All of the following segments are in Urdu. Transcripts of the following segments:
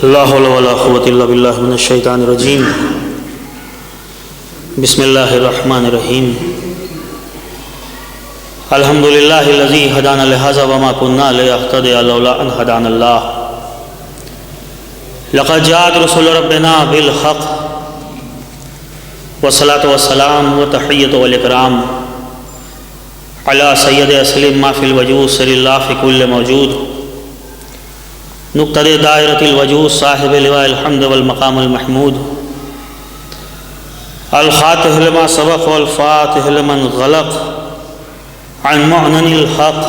لا حول ولا قوة إلا بالله من الشيطان الرجيم. بسم الله الرحمن الرحيم. الحمد لله الذي هدانا لهذا وما كنا لنهتدي لولا أن هدانا الله. لقد جاءت رسل ربنا بالحق والصلاة والسلام وتحية والإكرام على سيد أسلم ما في الوجود سر الله في كل موجود نقطۂ دائرۃ الوجود صاحب لواء الحمد والمقام المحمود الخاتح لما سبق والفاتح لمن غلق عن معنن الحق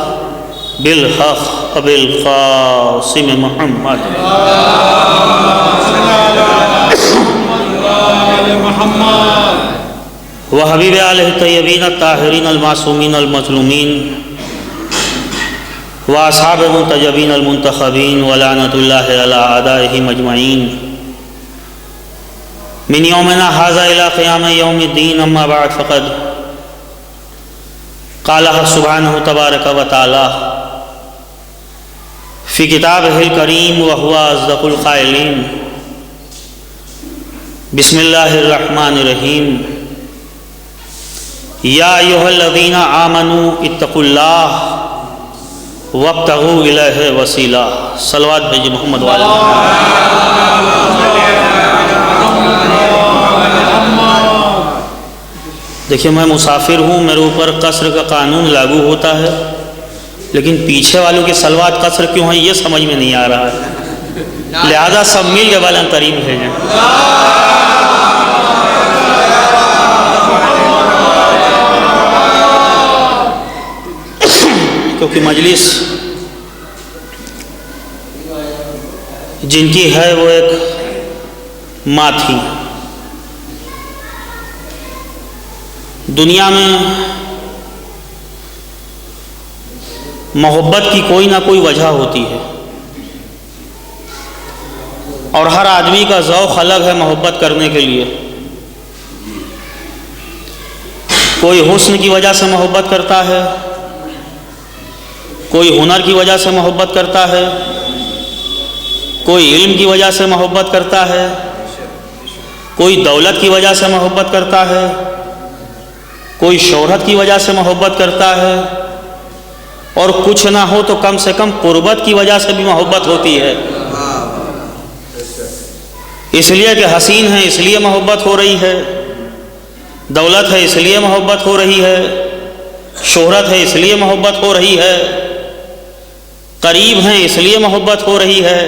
بالحق بالقاسم محمد وحبیب آلہ الطیبین الطاہرین المعصومین المظلومین واصحاب المنتجبین المنتخبین ولعنۃ اللہ علی اعدائہم اجمعین من یومنا ھذا الی قیام یوم الدین. اما بعد فقد قال سبحانہ تبارک و تعالی فی کتابہ الکریم وہو اصدق القائلین. بسم اللہ الرحمن الرحیم. یا ایھا الذین آمنوا اتقوا اللہ وابتغوا الیہ وسیلہ. صلوات بھیجی محمد والے. دیکھیے میں مسافر ہوں، میرے اوپر قصر کا قانون لاگو ہوتا ہے، لیکن پیچھے والوں کی صلوات قصر کیوں ہیں یہ سمجھ میں نہیں آ رہا ہے، لہذا سب مل کے بلند ترین بھیجیں. کیونکہ مجلس جن کی ہے وہ ایک ماں تھی. دنیا میں محبت کی کوئی نہ کوئی وجہ ہوتی ہے، اور ہر آدمی کا ذوق الگ ہے محبت کرنے کے لیے. کوئی حسن کی وجہ سے محبت کرتا ہے، کوئی ہنر کی وجہ سے محبت کرتا ہے، کوئی علم کی وجہ سے محبت کرتا ہے، کوئی دولت کی وجہ سے محبت کرتا ہے، کوئی شہرت کی وجہ سے محبت کرتا ہے، اور کچھ نہ ہو تو کم سے کم قربت کی وجہ سے بھی محبت ہوتی ہے. اس لیے کہ حسین ہے اس لیے محبت ہو رہی ہے، دولت ہے اس لیے محبت ہو رہی ہے، شہرت ہے اس لیے محبت ہو رہی ہے، قریب ہیں اس لیے محبت ہو رہی ہے.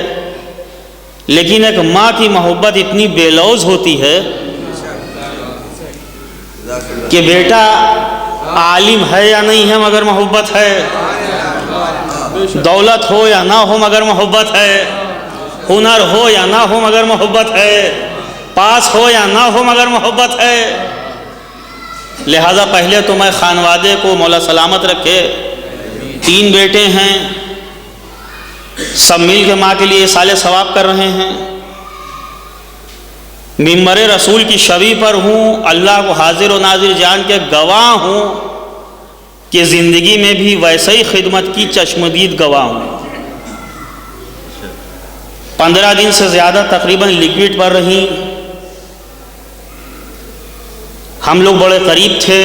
لیکن ایک ماں کی محبت اتنی بے لوث ہوتی ہے کہ بیٹا عالم ہے یا نہیں ہے مگر محبت ہے، دولت ہو یا نہ ہو مگر محبت ہے، ہنر ہو یا نہ ہو مگر محبت ہے، پاس ہو یا نہ ہو مگر محبت ہے. لہذا پہلے تو میں خانوادے کو مولا سلامت رکھے، 3 بیٹے ہیں، سب مل کے ماں کے لیے سال ثواب کر رہے ہیں. ممبر رسول کی شبیہ پر ہوں، اللہ کو حاضر و ناظر جان کے گواہ ہوں کہ زندگی میں بھی ویسے ہی خدمت کی چشمدید گواہ ہوں. 15 دن سے زیادہ تقریباً لکوڈ پر رہی. ہم لوگ بڑے قریب تھے،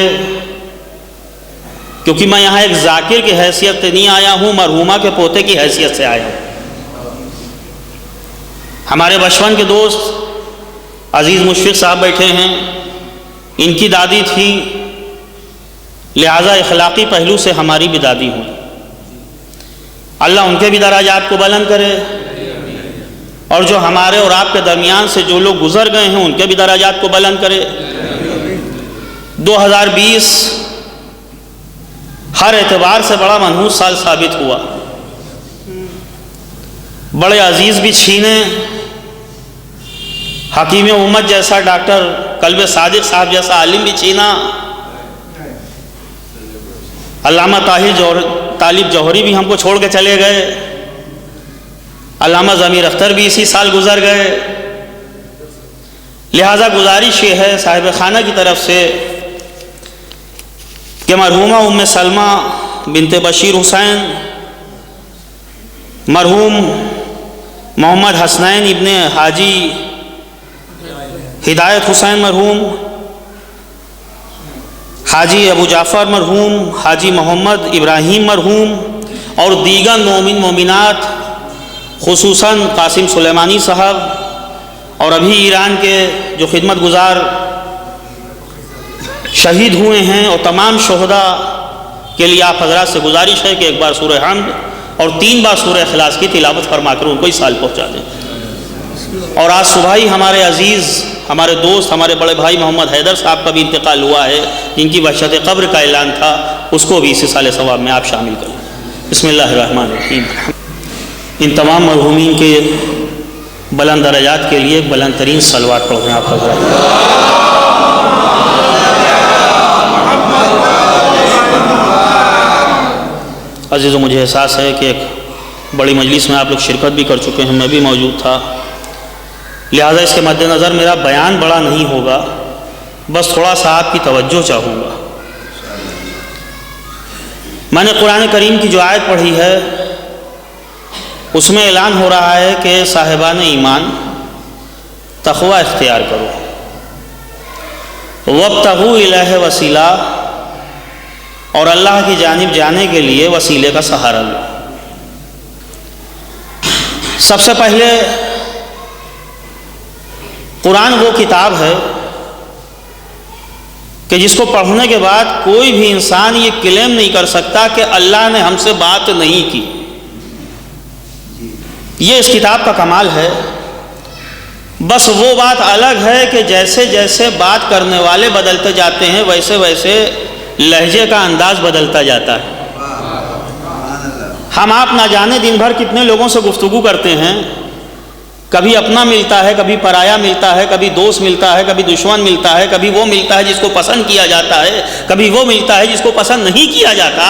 کیونکہ میں یہاں ایک ذاکر کی حیثیت سے نہیں آیا ہوں، مرحومہ کے پوتے کی حیثیت سے آیا ہوں. ہمارے بچپن کے دوست عزیز مشفق صاحب بیٹھے ہیں، ان کی دادی تھی، لہذا اخلاقی پہلو سے ہماری بھی دادی ہوئی. اللہ ان کے بھی درجات کو بلند کرے، اور جو ہمارے اور آپ کے درمیان سے جو لوگ گزر گئے ہیں ان کے بھی درجات کو بلند کرے. 2020 ہر اعتبار سے بڑا منحوس سال ثابت ہوا. بڑے عزیز بھی چھینے، حکیم امت جیسا ڈاکٹر قلب صادق صاحب جیسا عالم بھی چھینا، علامہ طالب جوہری بھی ہم کو چھوڑ کے چلے گئے، علامہ ضمیر اختر بھی اسی سال گزر گئے. لہذا گزارش یہ ہے صاحب خانہ کی طرف سے کہ مرحومہ ام سلمہ بنت بشیر حسین، مرحوم محمد حسنین ابن حاجی ہدایت حسین مرحوم، حاجی ابو جعفر مرحوم، حاجی محمد ابراہیم مرحوم اور دیگر مومن مومنات، خصوصاً قاسم سلیمانی صاحب اور ابھی ایران کے جو خدمت گزار شہید ہوئے ہیں، اور تمام شہداء کے لیے آپ حضرات سے گزارش ہے کہ ایک بار سورہ حمد اور 3 بار سورہ اخلاص کی تلاوت فرما کر ان کو اس سال پہنچا دیں۔ اور آج صبح ہی ہمارے عزیز، ہمارے دوست، ہمارے بڑے بھائی محمد حیدر صاحب کا بھی انتقال ہوا ہے، جن کی وحشت قبر کا اعلان تھا، اس کو بھی اس سال ثواب میں آپ شامل کریں۔ بسم اللہ الرحمن الرحیم۔ ان تمام مرحومین کے بلند درجات کے لیے بلند ترین صلوات پڑھیں آپ حضرات۔ عزیزوں، مجھے احساس ہے کہ ایک بڑی مجلس میں آپ لوگ شرکت بھی کر چکے ہیں، میں بھی موجود تھا، لہٰذا اس کے مد نظر میرا بیان بڑا نہیں ہوگا، بس تھوڑا سا آپ کی توجہ چاہوں گا۔ میں نے قرآن کریم کی جو آیت پڑھی ہے اس میں اعلان ہو رہا ہے کہ صاحبان ایمان تقوی اختیار کرو، وابتغوا الیہ وسیلہ، اور اللہ کی جانب جانے کے لیے وسیلے کا سہارا لو۔ سب سے پہلے قرآن وہ کتاب ہے کہ جس کو پڑھنے کے بعد کوئی بھی انسان یہ کلیم نہیں کر سکتا کہ اللہ نے ہم سے بات نہیں کی۔ یہ اس کتاب کا کمال ہے۔ بس وہ بات الگ ہے کہ جیسے جیسے بات کرنے والے بدلتے جاتے ہیں ویسے ویسے لہجے کا انداز بدلتا جاتا ہے۔ ہم آپ نہ جانے دن بھر کتنے لوگوں سے گفتگو کرتے ہیں، کبھی اپنا ملتا ہے، کبھی پرایا ملتا ہے، کبھی دوست ملتا ہے، کبھی دشمن ملتا ہے، کبھی وہ ملتا ہے جس کو پسند کیا جاتا ہے، کبھی وہ ملتا ہے جس کو پسند نہیں کیا جاتا۔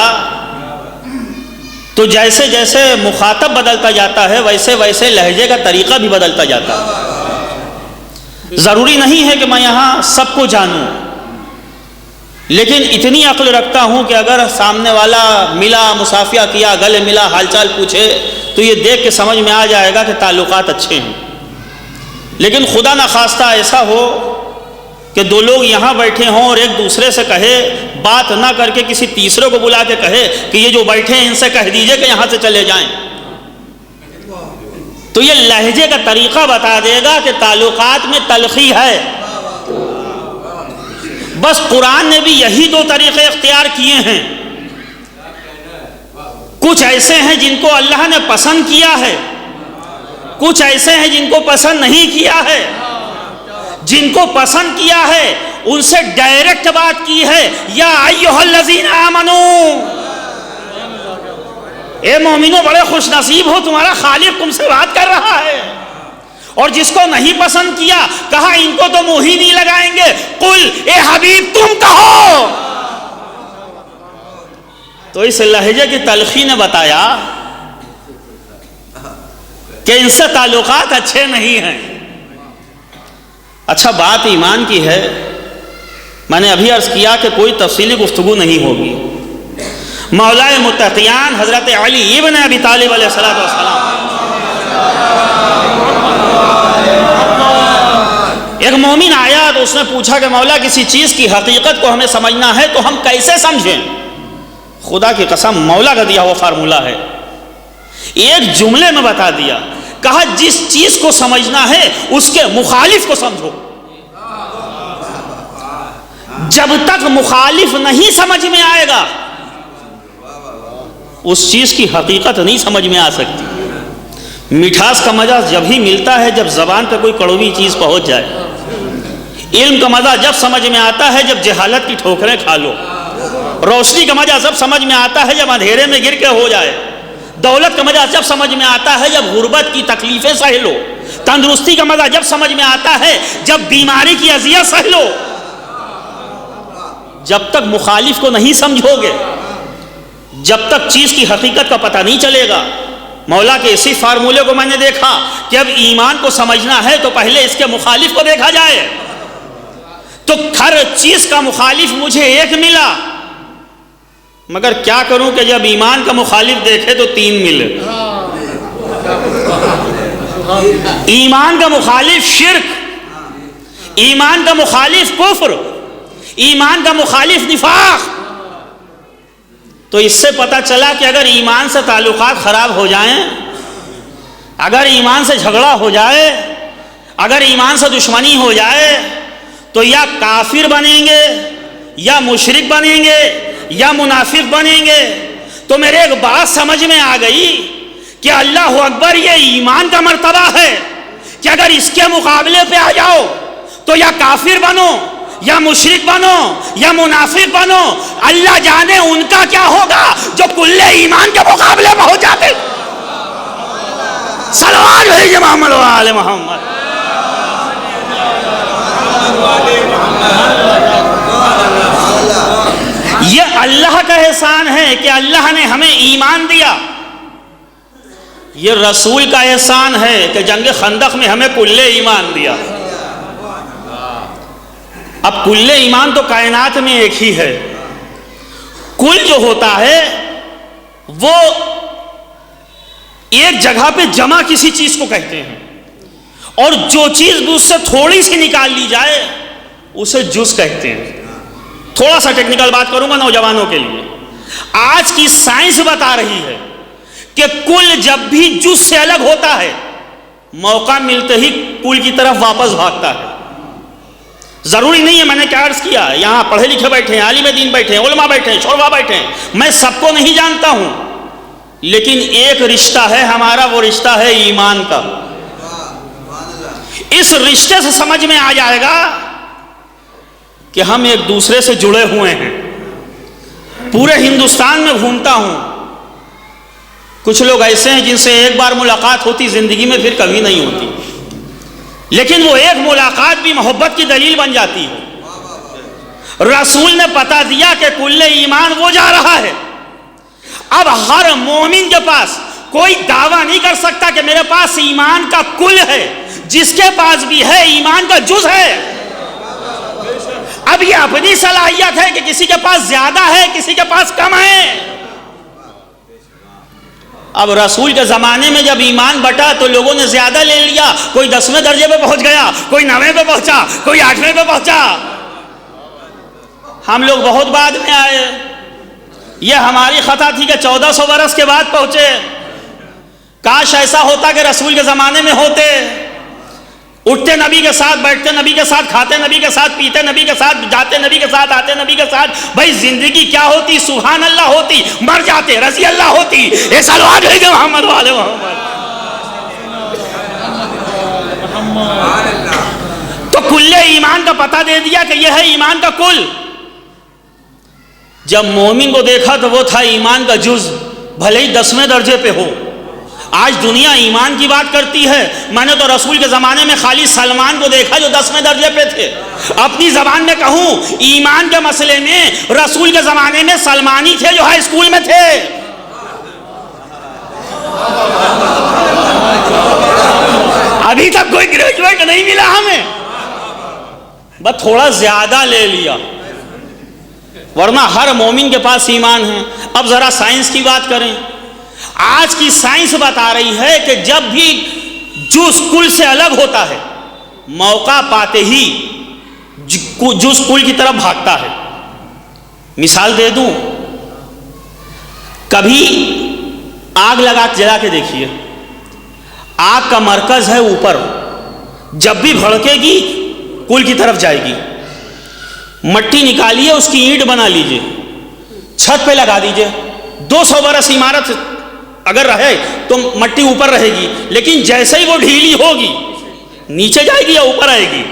تو جیسے جیسے مخاطب بدلتا جاتا ہے ویسے ویسے لہجے کا طریقہ بھی بدلتا جاتا ہے۔ ضروری نہیں ہے کہ میں یہاں سب کو جانوں، لیکن اتنی عقل رکھتا ہوں کہ اگر سامنے والا ملا، مصافحہ کیا، گلے ملا، حال چال پوچھے تو یہ دیکھ کے سمجھ میں آ جائے گا کہ تعلقات اچھے ہیں۔ لیکن خدا نخواستہ ایسا ہو کہ 2 لوگ یہاں بیٹھے ہوں اور ایک دوسرے سے کہے، بات نہ کر کے کسی تیسرے کو بلا کے کہے کہ یہ جو بیٹھے ہیں ان سے کہہ دیجئے کہ یہاں سے چلے جائیں، تو یہ لہجے کا طریقہ بتا دے گا کہ تعلقات میں تلخی ہے۔ بس قرآن نے بھی یہی 2 طریقے اختیار کیے ہیں۔ کچھ ایسے ہیں جن کو اللہ نے پسند کیا ہے، کچھ ایسے ہیں جن کو پسند نہیں کیا ہے۔ جن کو پسند کیا ہے ان سے ڈائریکٹ بات کی ہے، یا ایھا الذین آمنو، اے مومنو بڑے خوش نصیب ہو، تمہارا خالق تم سے بات کر رہا ہے۔ اور جس کو نہیں پسند کیا کہا ان کو تو منہ ہی نہیں لگائیں گے، قل اے حبیب تم کہو۔ تو اس لہجے کی تلخی نے بتایا کہ ان سے تعلقات اچھے نہیں ہیں۔ اچھا، بات ایمان کی ہے، میں نے ابھی عرض کیا کہ کوئی تفصیلی گفتگو نہیں ہوگی۔ مولا متقیان حضرت علی ابن ابی طالب علیہ السلام، ایک مومن آیا تو اس نے پوچھا کہ مولا کسی چیز کی حقیقت کو ہمیں سمجھنا ہے تو ہم کیسے سمجھیں؟ خدا کی قسم مولا کا دیا ہوا فارمولہ ہے، ایک جملے میں بتا دیا، کہا جس چیز کو سمجھنا ہے اس کے مخالف کو سمجھو۔ جب تک مخالف نہیں سمجھ میں آئے گا اس چیز کی حقیقت نہیں سمجھ میں آ سکتی۔ مٹھاس کا مزہ جب ہی ملتا ہے جب زبان پہ کوئی کڑوی چیز پہنچ جائے۔ علم کا مزہ جب سمجھ میں آتا ہے جب جہالت کی ٹھوکریں کھا لو۔ روشنی کا مزہ جب سمجھ میں آتا ہے جب اندھیرے میں گر کے ہو جائے۔ دولت کا مزہ جب سمجھ میں آتا ہے جب غربت کی تکلیفیں سہ لو۔ تندرستی کا مزہ جب سمجھ میں آتا ہے جب بیماری کی اذیت سہ لو۔ جب تک مخالف کو نہیں سمجھو گے، جب تک چیز کی حقیقت کا پتہ نہیں چلے گا۔ مولا کے اسی فارمولے کو میں نے دیکھا کہ اب ایمان کو سمجھنا ہے تو پہلے اس کے مخالف کو دیکھا جائے۔ تو ہر چیز کا مخالف مجھے ایک ملا، مگر کیا کروں کہ جب ایمان کا مخالف دیکھے تو 3 ملے۔ ایمان کا مخالف شرک، ایمان کا مخالف کفر، ایمان کا مخالف نفاق۔ تو اس سے پتہ چلا کہ اگر ایمان سے تعلقات خراب ہو جائیں، اگر ایمان سے جھگڑا ہو جائے، اگر ایمان سے دشمنی ہو جائے، تو یا کافر بنیں گے، یا مشرک بنیں گے، یا منافق بنیں گے۔ تو میرے ایک بات سمجھ میں آ گئی کہ اللہ اکبر، یہ ایمان کا مرتبہ ہے کہ اگر اس کے مقابلے پہ آ جاؤ تو یا کافر بنو، یا مشرک بنو، یا منافق بنو، اللہ جانے ان کا کیا ہوگا جو کل ایمان کے مقابلے میں ہو جاتے۔ صلوات بھیجئے محمد و آل محمد۔ یہ اللہ کا احسان ہے کہ اللہ نے ہمیں ایمان دیا، یہ رسول کا احسان ہے کہ جنگ خندق میں ہمیں کل ایمان دیا۔ اب کل ایمان تو کائنات میں ایک ہی ہے، کل جو ہوتا ہے وہ ایک جگہ پہ جمع کسی چیز کو کہتے ہیں، اور جو چیز اس سے تھوڑی سی نکال لی جائے اسے جز کہتے ہیں۔ تھوڑا سا ٹیکنیکل بات کروں گا نوجوانوں کے لیے۔ آج کی سائنس بتا رہی ہے کہ کل جب بھی جز سے الگ ہوتا ہے، موقع ملتے ہی کل کی طرف واپس بھاگتا ہے۔ ضروری نہیں ہے، میں نے کیا عرض کیا، یہاں پڑھے لکھے بیٹھے ہیں، عالم دین بیٹھے ہیں، علماء بیٹھے ہیں، شوربا بیٹھے ہیں، میں سب کو نہیں جانتا ہوں، لیکن ایک رشتہ ہے ہمارا، وہ رشتہ ہے ایمان کا۔ اس رشتے سے سمجھ میں آ جائے گا کہ ہم ایک دوسرے سے جڑے ہوئے ہیں۔ پورے ہندوستان میں گھومتا ہوں، کچھ لوگ ایسے ہیں جن سے ایک بار ملاقات ہوتی زندگی میں پھر کبھی نہیں ہوتی، لیکن وہ ایک ملاقات بھی محبت کی دلیل بن جاتی ہے۔ رسول نے بتا دیا کہ کل ایمان وہ جا رہا ہے۔ اب ہر مومن کے پاس کوئی دعویٰ نہیں کر سکتا کہ میرے پاس ایمان کا کل ہے، جس کے پاس بھی ہے ایمان کا جز ہے۔ اب یہ اپنی صلاحیت ہے کہ کسی کے پاس زیادہ ہے، کسی کے پاس کم ہے۔ اب رسول کے زمانے میں جب ایمان بٹا تو لوگوں نے زیادہ لے لیا، کوئی 10ویں درجے پہ پہنچ گیا، کوئی 9ویں پہ پہنچا، کوئی 8ویں پہ پہنچا۔ ہم لوگ بہت بعد میں آئے، یہ ہماری خطا تھی کہ 1400 برس کے بعد پہنچے۔ کاش ایسا ہوتا کہ رسول کے زمانے میں ہوتے، اٹھتے نبی کے ساتھ، بیٹھتے نبی کے ساتھ، کھاتے نبی کے ساتھ، پیتے نبی کے ساتھ، جاتے نبی کے ساتھ، آتے نبی کے ساتھ۔ بھائی زندگی کیا ہوتی، سبحان اللہ ہوتی، مر جاتے رضی اللہ ہوتی۔ اے صلوات بھیجو محمد والے محمد۔ تو کل ایمان کا پتہ دے دیا کہ یہ ہے ایمان کا کل۔ جب مومن کو دیکھا تو وہ تھا ایمان کا جز، بھلے ہی 10ویں درجے پہ ہو۔ آج دنیا ایمان کی بات کرتی ہے، میں نے تو رسول کے زمانے میں خالی سلمان کو دیکھا جو 10ویں درجے پہ تھے۔ اپنی زبان میں کہوں، ایمان کے مسئلے میں رسول کے زمانے میں سلمان ہی تھے جو ہائی اسکول میں تھے۔ ابھی تک کوئی گریجویٹ نہیں ملا ہمیں، بس تھوڑا زیادہ لے لیا، ورنہ ہر مومن کے پاس ایمان ہے۔ اب ذرا سائنس کی بات کریں۔ آج کی سائنس بتا رہی ہے کہ جب بھی جز کل سے الگ ہوتا ہے، موقع پاتے ہی جز کل کی طرف بھاگتا ہے۔ مثال دے دوں، کبھی آگ جلا کے دیکھیے، آگ کا مرکز ہے اوپر، جب بھی بھڑکے گی کل کی طرف جائے گی۔ مٹی نکالیے، اس کی اینٹ بنا لیجئے، چھت پہ لگا دیجئے، 200 برس عمارت اگر رہے تو مٹی اوپر رہے گی، لیکن جیسے ہی وہ ڈھیلی ہوگی نیچے جائے گی یا اوپر آئے گی؟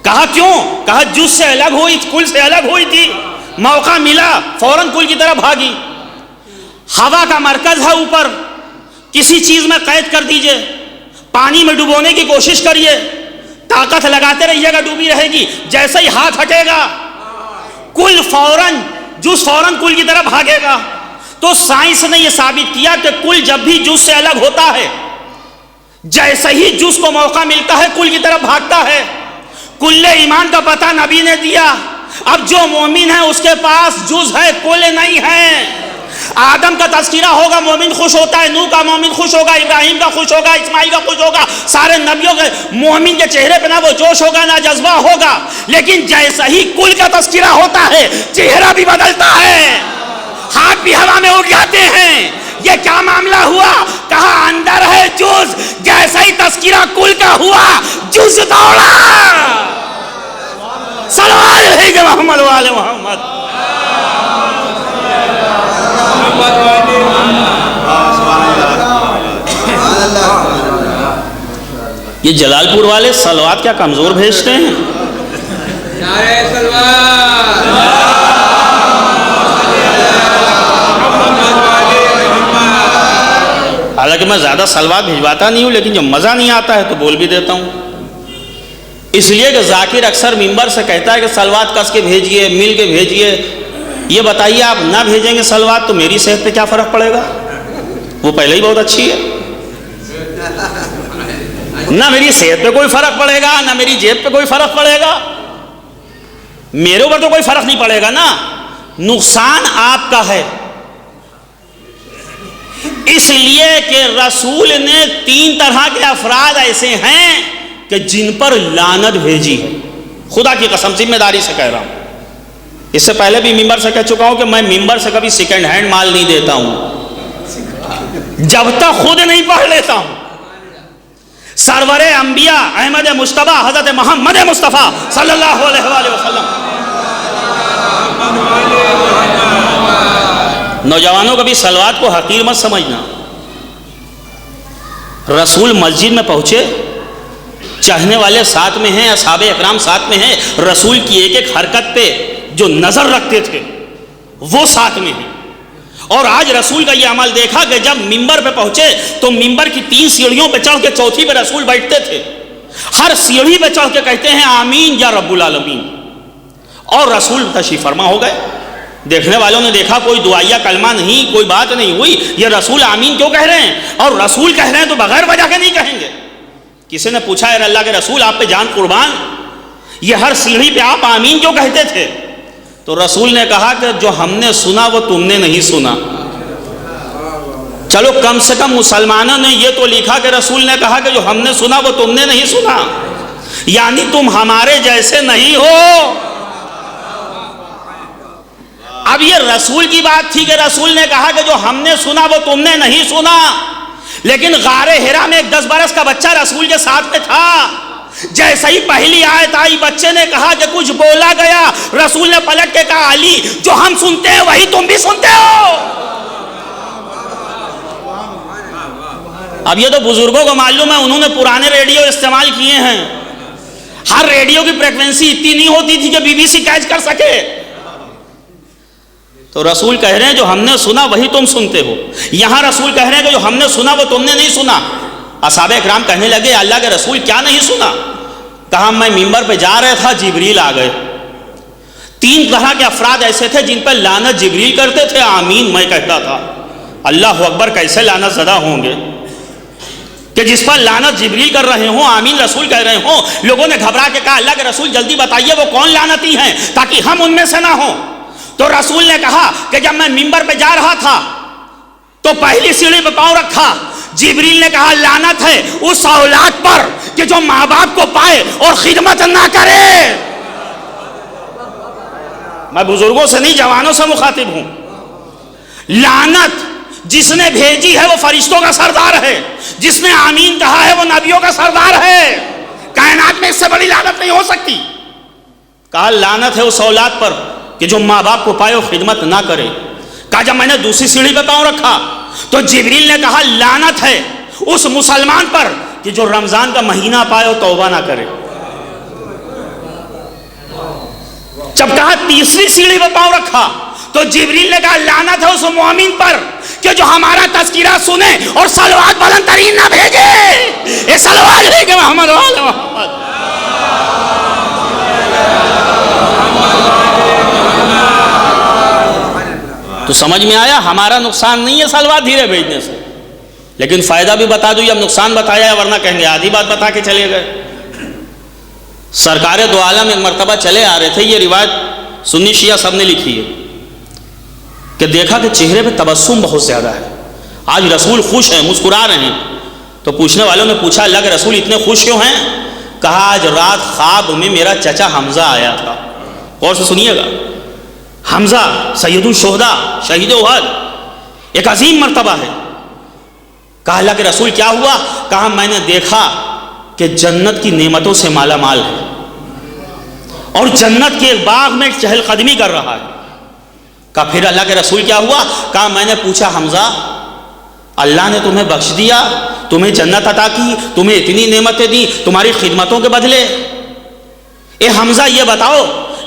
کہا کیوں؟ کہا جز سے الگ ہوئی، کل سے الگ ہوئی تھی، موقع ملا فوراً کل کی طرف بھاگی۔ ہوا کا مرکز ہے اوپر، کسی چیز میں قید کر دیجئے، پانی میں ڈبونے کی کوشش کریے، طاقت لگاتے رہیے گا، ڈوبی رہے گی، جیسے ہی ہاتھ ہٹے گا کل فوراً جز فوراً کل کی طرف بھاگے گا۔ تو سائنس نے یہ ثابت کیا کہ کل جب بھی جز سے الگ ہوتا ہے، جیسے ہی جز کو موقع ملتا ہے کل کی طرف بھاگتا ہے۔ کل ایمان کا پتہ نبی نے دیا۔ اب جو مومن ہے اس کے پاس جز ہے، کل نہیں ہے۔ آدم کا تذکرہ ہوگا مومن خوش ہوتا ہے، نوح کا مومن خوش ہوگا، ابراہیم کا خوش ہوگا، اسماعیل کا خوش ہوگا، سارے نبیوں کے مومن کے چہرے پہ نہ وہ جوش ہوگا نہ جذبہ ہوگا. لیکن جیسا ہی کل کا تذکرہ ہوتا ہے چہرہ بھی بدلتا ہے، ہاتھ بھی ہوا میں اڑ جاتے ہیں. یہ کیا معاملہ ہوا؟ کہا اندر ہے جز، جیسا ہی تذکرہ کل کا ہوا جز دوڑا. صلوات علیہ محمد وآل محمد. یہ جلال پور والے صلوات کیا کمزور بھیجتے ہیں؟ نعرہ صلوات. حالانکہ میں زیادہ صلوات بھجواتا نہیں ہوں، لیکن جب مزہ نہیں آتا ہے تو بول بھی دیتا ہوں. اس لیے کہ ذاکر اکثر ممبر سے کہتا ہے کہ صلوات کس کے بھیجئے، مل کے بھیجئے. یہ بتائیے آپ نہ بھیجیں گے صلوات تو میری صحت پہ کیا فرق پڑے گا؟ وہ پہلے ہی بہت اچھی ہے. نہ میری صحت پہ کوئی فرق پڑے گا، نہ میری جیب پہ کوئی فرق پڑے گا. میرے اوپر تو کوئی فرق نہیں پڑے گا نا. نقصان آپ کا ہے. اس لیے کہ رسول نے 3 طرح کے افراد ایسے ہیں کہ جن پر لعنت بھیجی ہے. خدا کی قسم ذمہ داری سے کہہ رہا ہوں. اس سے پہلے بھی ممبر سے کہہ چکا ہوں کہ میں ممبر سے کبھی سیکنڈ ہینڈ مال نہیں دیتا ہوں جب تک خود نہیں پڑھ لیتا ہوں. سرور انبیاء احمد مجتبی حضرت محمد مصطفیٰ صلی اللہ علیہ وآلہ وسلم. نوجوانوں کبھی صلوات کو حقیر مت سمجھنا. رسول مسجد میں پہنچے، چاہنے والے ساتھ میں ہیں، اصحاب اکرام ساتھ میں ہیں. رسول کی ایک ایک حرکت پہ جو نظر رکھتے تھے وہ ساتھ میں ہیں. اور آج رسول کا یہ عمل دیکھا کہ جب ممبر پہ پہنچے تو ممبر کی 3 سیڑھیوں پہ چڑھ کے چوتھی پہ رسول بیٹھتے تھے. ہر سیڑھی پہ چڑھ کے کہتے ہیں آمین یا رب العالمین. اور رسول تشریف فرما ہو گئے. دیکھنے والوں نے دیکھا کوئی دعائیہ کلمہ نہیں، کوئی بات نہیں ہوئی. یہ رسول آمین کیوں کہہ رہے ہیں؟ اور رسول کہہ رہے ہیں تو بغیر وجہ کے نہیں کہیں گے. کسی نے پوچھا اے اللہ کے رسول آپ پہ جان قربان، یہ ہر سیڑھی پہ آپ آمین کیوں کہتے تھے؟ تو رسول نے کہا کہ جو ہم نے سنا وہ تم نے نہیں سنا. چلو کم سے کم مسلمانوں نے یہ تو لکھا کہ رسول نے کہا کہ جو ہم نے سنا وہ تم نے نہیں سنا، یعنی تم ہمارے جیسے نہیں ہو. اب یہ رسول کی بات تھی کہ رسول نے کہا کہ جو ہم نے سنا وہ تم نے نہیں سنا. لیکن غار حرا میں ایک 10 برس کا بچہ رسول کے ساتھ میں تھا. جیسے ہی پہلی آیت آئی بچے نے کہا کہ کچھ بولا گیا. رسول نے پلٹ کے کہا علی جو ہم سنتے ہیں وہی تم بھی سنتے ہو. اب یہ تو بزرگوں کو معلوم ہے، انہوں نے پرانے ریڈیو استعمال کیے ہیں. ہر ریڈیو کی فریکوینسی اتنی نہیں ہوتی تھی کہ BBC کیچ کر سکے. تو رسول کہہ رہے ہیں جو ہم نے سنا وہی تم سنتے ہو. یہاں رسول کہہ رہے ہیں کہ جو ہم نے سنا وہ تم نے نہیں سنا. اصحاب اکرام کہنے لگے اللہ کے رسول کیا نہیں سنا؟ کہا میں ممبر پہ جا رہا تھا جبریل آ گئے. 3 طرح کے افراد ایسے تھے جن پر لعنت جبریل کرتے تھے، آمین میں کہتا تھا. اللہ اکبر کیسے لعنت زدہ ہوں گے کہ جس پر لعنت جبریل کر رہے ہوں آمین رسول کہہ رہے ہوں. لوگوں نے گھبرا کے کہا اللہ کے رسول جلدی بتائیے وہ کون لعنتی ہیں تاکہ ہم ان میں سے نہ ہوں. تو رسول نے کہا کہ جب میں ممبر پہ جا رہا تھا تو پہلی سیڑھی پہ پاؤں رکھا. جبریل نے کہا لعنت ہے اس اولاد پر کہ جو ماں باپ کو پائے اور خدمت نہ کرے. میں بزرگوں سے نہیں جوانوں سے مخاطب ہوں. لعنت جس نے بھیجی ہے وہ فرشتوں کا سردار ہے، جس نے آمین کہا ہے وہ نبیوں کا سردار ہے. کائنات میں اس سے بڑی لعنت نہیں ہو سکتی. کہا لعنت ہے اس اولاد پر کہ جو ماں باپ کو پائے اور خدمت نہ کرے. کہا جب میں نے دوسری سیڑھی پہ پاؤں رکھا تو جبریل نے کہا لعنت ہے اس مسلمان پر کہ جو رمضان کا مہینہ پائے اور توبہ نہ کرے. جب کہا تیسری سیڑھی پہ پاؤں رکھا تو جبریل نے کہا لعنت ہے اس مومن پر کہ جو ہمارا تذکرہ سنے اور صلوات بلند ترین نہ بھیجے. یہ صلوات لے کے محمد وآل محمد. تو سمجھ میں آیا ہمارا نقصان نہیں ہے صلوات دھیرے بھیجنے سے، لیکن فائدہ بھی بتا دوں. اب نقصان بتایا ہے ورنہ کہیں گے آدھی بات بتا کے چلے گئے. سرکار دو عالم ایک مرتبہ چلے آ رہے تھے. یہ روایت سنی شیعہ سب نے لکھی ہے. کہ دیکھا کہ چہرے پہ تبسم بہت زیادہ ہے، آج رسول خوش ہیں، مسکرا رہے ہیں. تو پوچھنے والوں نے پوچھا اللہ کے رسول اتنے خوش کیوں ہیں؟ کہا آج رات خواب میں میرا چچا حمزہ آیا تھا. غور سے سنیے گا، حمزہ سید الشہداء، شہید احد، ایک عظیم مرتبہ ہے. کہا اللہ کے رسول کیا ہوا؟ کہا میں نے دیکھا کہ جنت کی نعمتوں سے مالا مال ہے اور جنت کے ایک باغ میں چہل قدمی کر رہا ہے. کہا پھر اللہ کے رسول کیا ہوا؟ کہا میں نے پوچھا حمزہ اللہ نے تمہیں بخش دیا، تمہیں جنت عطا کی، تمہیں اتنی نعمتیں دی تمہاری خدمتوں کے بدلے، اے حمزہ یہ بتاؤ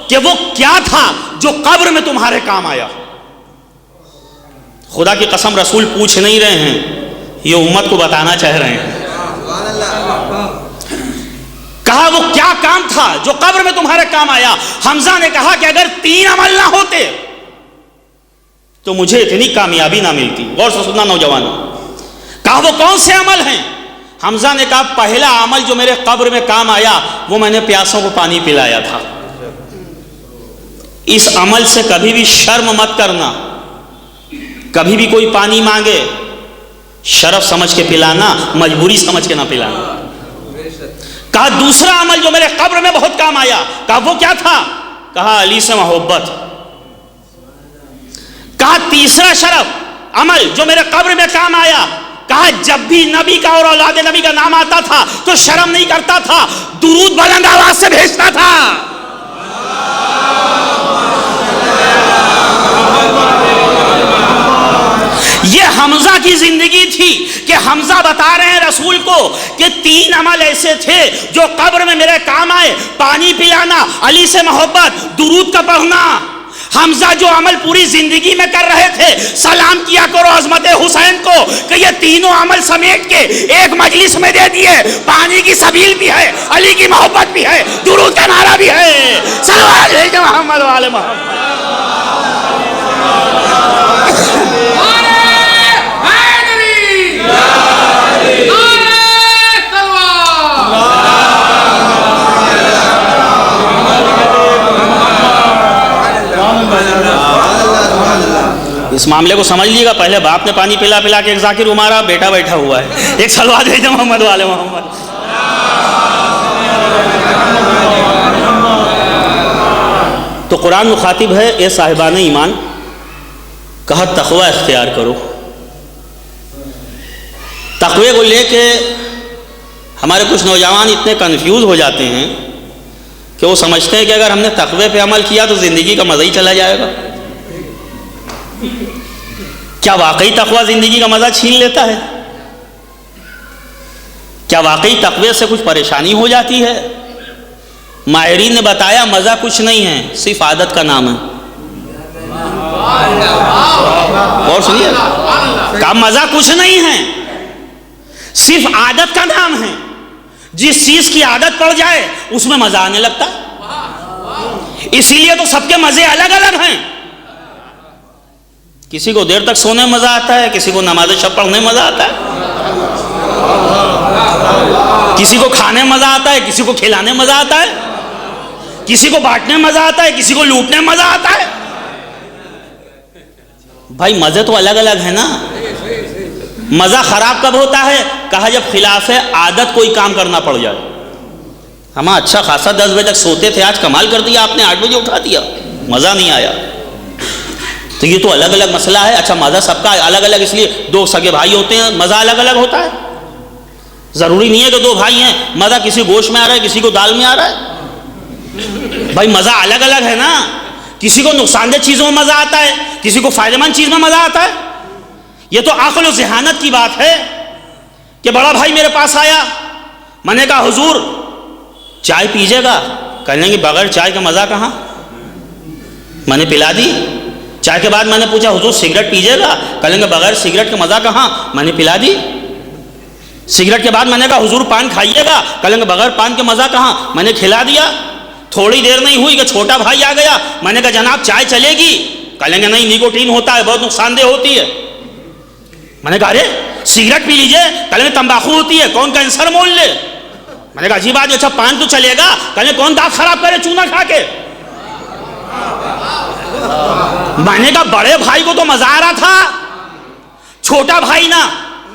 کہ وہ کیا تھا جو قبر میں تمہارے کام آیا؟ خدا کی قسم رسول پوچھ نہیں رہے ہیں، یہ امت کو بتانا چاہ رہے ہیں. کہا وہ کیا کام تھا جو قبر میں تمہارے کام آیا؟ حمزہ نے کہا کہ اگر 3 عمل نہ ہوتے تو مجھے اتنی کامیابی نہ ملتی. غور سے سننا نوجوانوں. کہا وہ کون سے عمل ہیں؟ حمزہ نے کہا پہلا عمل جو میرے قبر میں کام آیا وہ میں نے پیاسوں کو پانی پلایا تھا. اس عمل سے کبھی بھی شرم مت کرنا. کبھی بھی کوئی پانی مانگے شرف سمجھ کے پلانا، مجبوری سمجھ کے نہ پلانا. کہا دوسرا عمل جو میرے قبر میں بہت کام آیا، کہا وہ کیا تھا؟ کہا علی سے محبت. کہا تیسرا شرف عمل جو میرے قبر میں کام آیا، کہا جب بھی نبی کا اور اولاد نبی کا نام آتا تھا تو شرم نہیں کرتا تھا، درود بلند آواز سے بھیجتا تھا. یہ حمزہ کی زندگی تھی کہ حمزہ بتا رہے ہیں رسول کو کہ 3 عمل ایسے تھے جو قبر میں میرے کام آئے، پانی پلانا، علی سے محبت، درود کا پڑھنا. حمزہ جو عمل پوری زندگی میں کر رہے تھے، سلام کیا کرو عظمت حسین کو کہ یہ تینوں عمل سمیٹ کے ایک مجلس میں دے دیے. پانی کی سبیل بھی ہے، علی کی محبت بھی ہے، درود کا نعرہ بھی ہے. صلوات علی محمد وعلی محمد. اس معاملے کو سمجھ لیے گا. پہلے باپ نے پانی پلا پلا کے ایک ذاکر مارا، بیٹا بیٹھا ہوا ہے ایک صلوات بھیجے محمد والے محمد. تو قرآن مخاطب ہے اے صاحبان ایمان، کہا تقوی اختیار کرو. تقوی کو لے کے ہمارے کچھ نوجوان اتنے کنفیوز ہو جاتے ہیں کہ وہ سمجھتے ہیں کہ اگر ہم نے تقوی پہ عمل کیا تو زندگی کا مزہ ہی چلا جائے گا. کیا واقعی تقوی زندگی کا مزہ چھین لیتا ہے؟ کیا واقعی تقوی سے کچھ پریشانی ہو جاتی ہے؟ ماہرین نے بتایا مزہ کچھ نہیں ہے، صرف عادت کا نام ہے. اور سنیے، کہا مزہ کچھ نہیں ہے، صرف عادت کا نام ہے. جس چیز کی عادت پڑ جائے اس میں مزہ آنے لگتا ہے. اسی لیے تو سب کے مزے الگ الگ ہیں. کسی کو دیر تک سونے میں مزہ آتا ہے، کسی کو نماز شب پڑھنے میں مزہ آتا ہے، کسی کو کھانے میں مزہ آتا ہے، کسی کو کھلانے میں مزہ آتا ہے، کسی کو بانٹنے میں مزہ آتا ہے، کسی کو لوٹنے میں مزہ آتا ہے. بھائی مزے تو الگ الگ ہیں نا. مزہ خراب کب ہوتا ہے؟ کہا جب خلاف عادت کوئی کام کرنا پڑ جائے. ہم اچھا خاصا 10 بجے تک سوتے تھے، آج کمال کر دیا آپ نے، 8 بجے اٹھا دیا، مزہ نہیں آیا. تو یہ تو الگ الگ مسئلہ ہے. اچھا مزہ سب کا الگ الگ، اس لیے 2 سگے بھائی ہوتے ہیں مزہ الگ الگ ہوتا ہے. ضروری نہیں ہے کہ 2 بھائی ہیں مزہ کسی گوشت میں آ رہا ہے کسی کو دال میں آ رہا ہے. بھائی مزہ الگ الگ ہے نا. کسی کو نقصان دہ چیزوں میں مزہ آتا ہے، کسی کو فائدہ مند چیز میں مزہ آتا ہے. یہ تو عقل و ذہانت کی بات ہے. کہ بڑا بھائی میرے پاس آیا، میں نے کہا حضور چائے پیجیے گا؟ کہنے لگے بغیر چائے کا مزہ کہاں. میں نے پلا دی. چائے کے بعد میں نے پوچھا حضور سگریٹ پیجیے گا؟ کہنے لگے بغیر سگریٹ کا مزہ کہاں. میں نے پلا دی. سگریٹ کے بعد میں نے کہا حضور پان کھائیے گا؟ کہنے لگے بغیر پان کے مزہ کہاں. میں نے کھلا دیا. تھوڑی دیر نہیں ہوئی کہ چھوٹا بھائی آ گیا. میں نے کہا جناب چائے چلے گی؟ کہنے لگے نہیں نیکوٹین ہوتا ہے، بہت نقصان دہ ہوتی ہے. میں نے کہا ارے سگریٹ پی لیجیے. کہنے لگے تمباکو ہوتی ہے، کون کینسر مول لے. میں نے کہا عجیب بات ہے. اچھا پان تو چلے گا؟ کہنے لگے کون دانت خراب کرے چونا کھا کے. میں نے کہا بڑے بھائی کو تو مزہ آ رہا تھا، چھوٹا بھائی نہ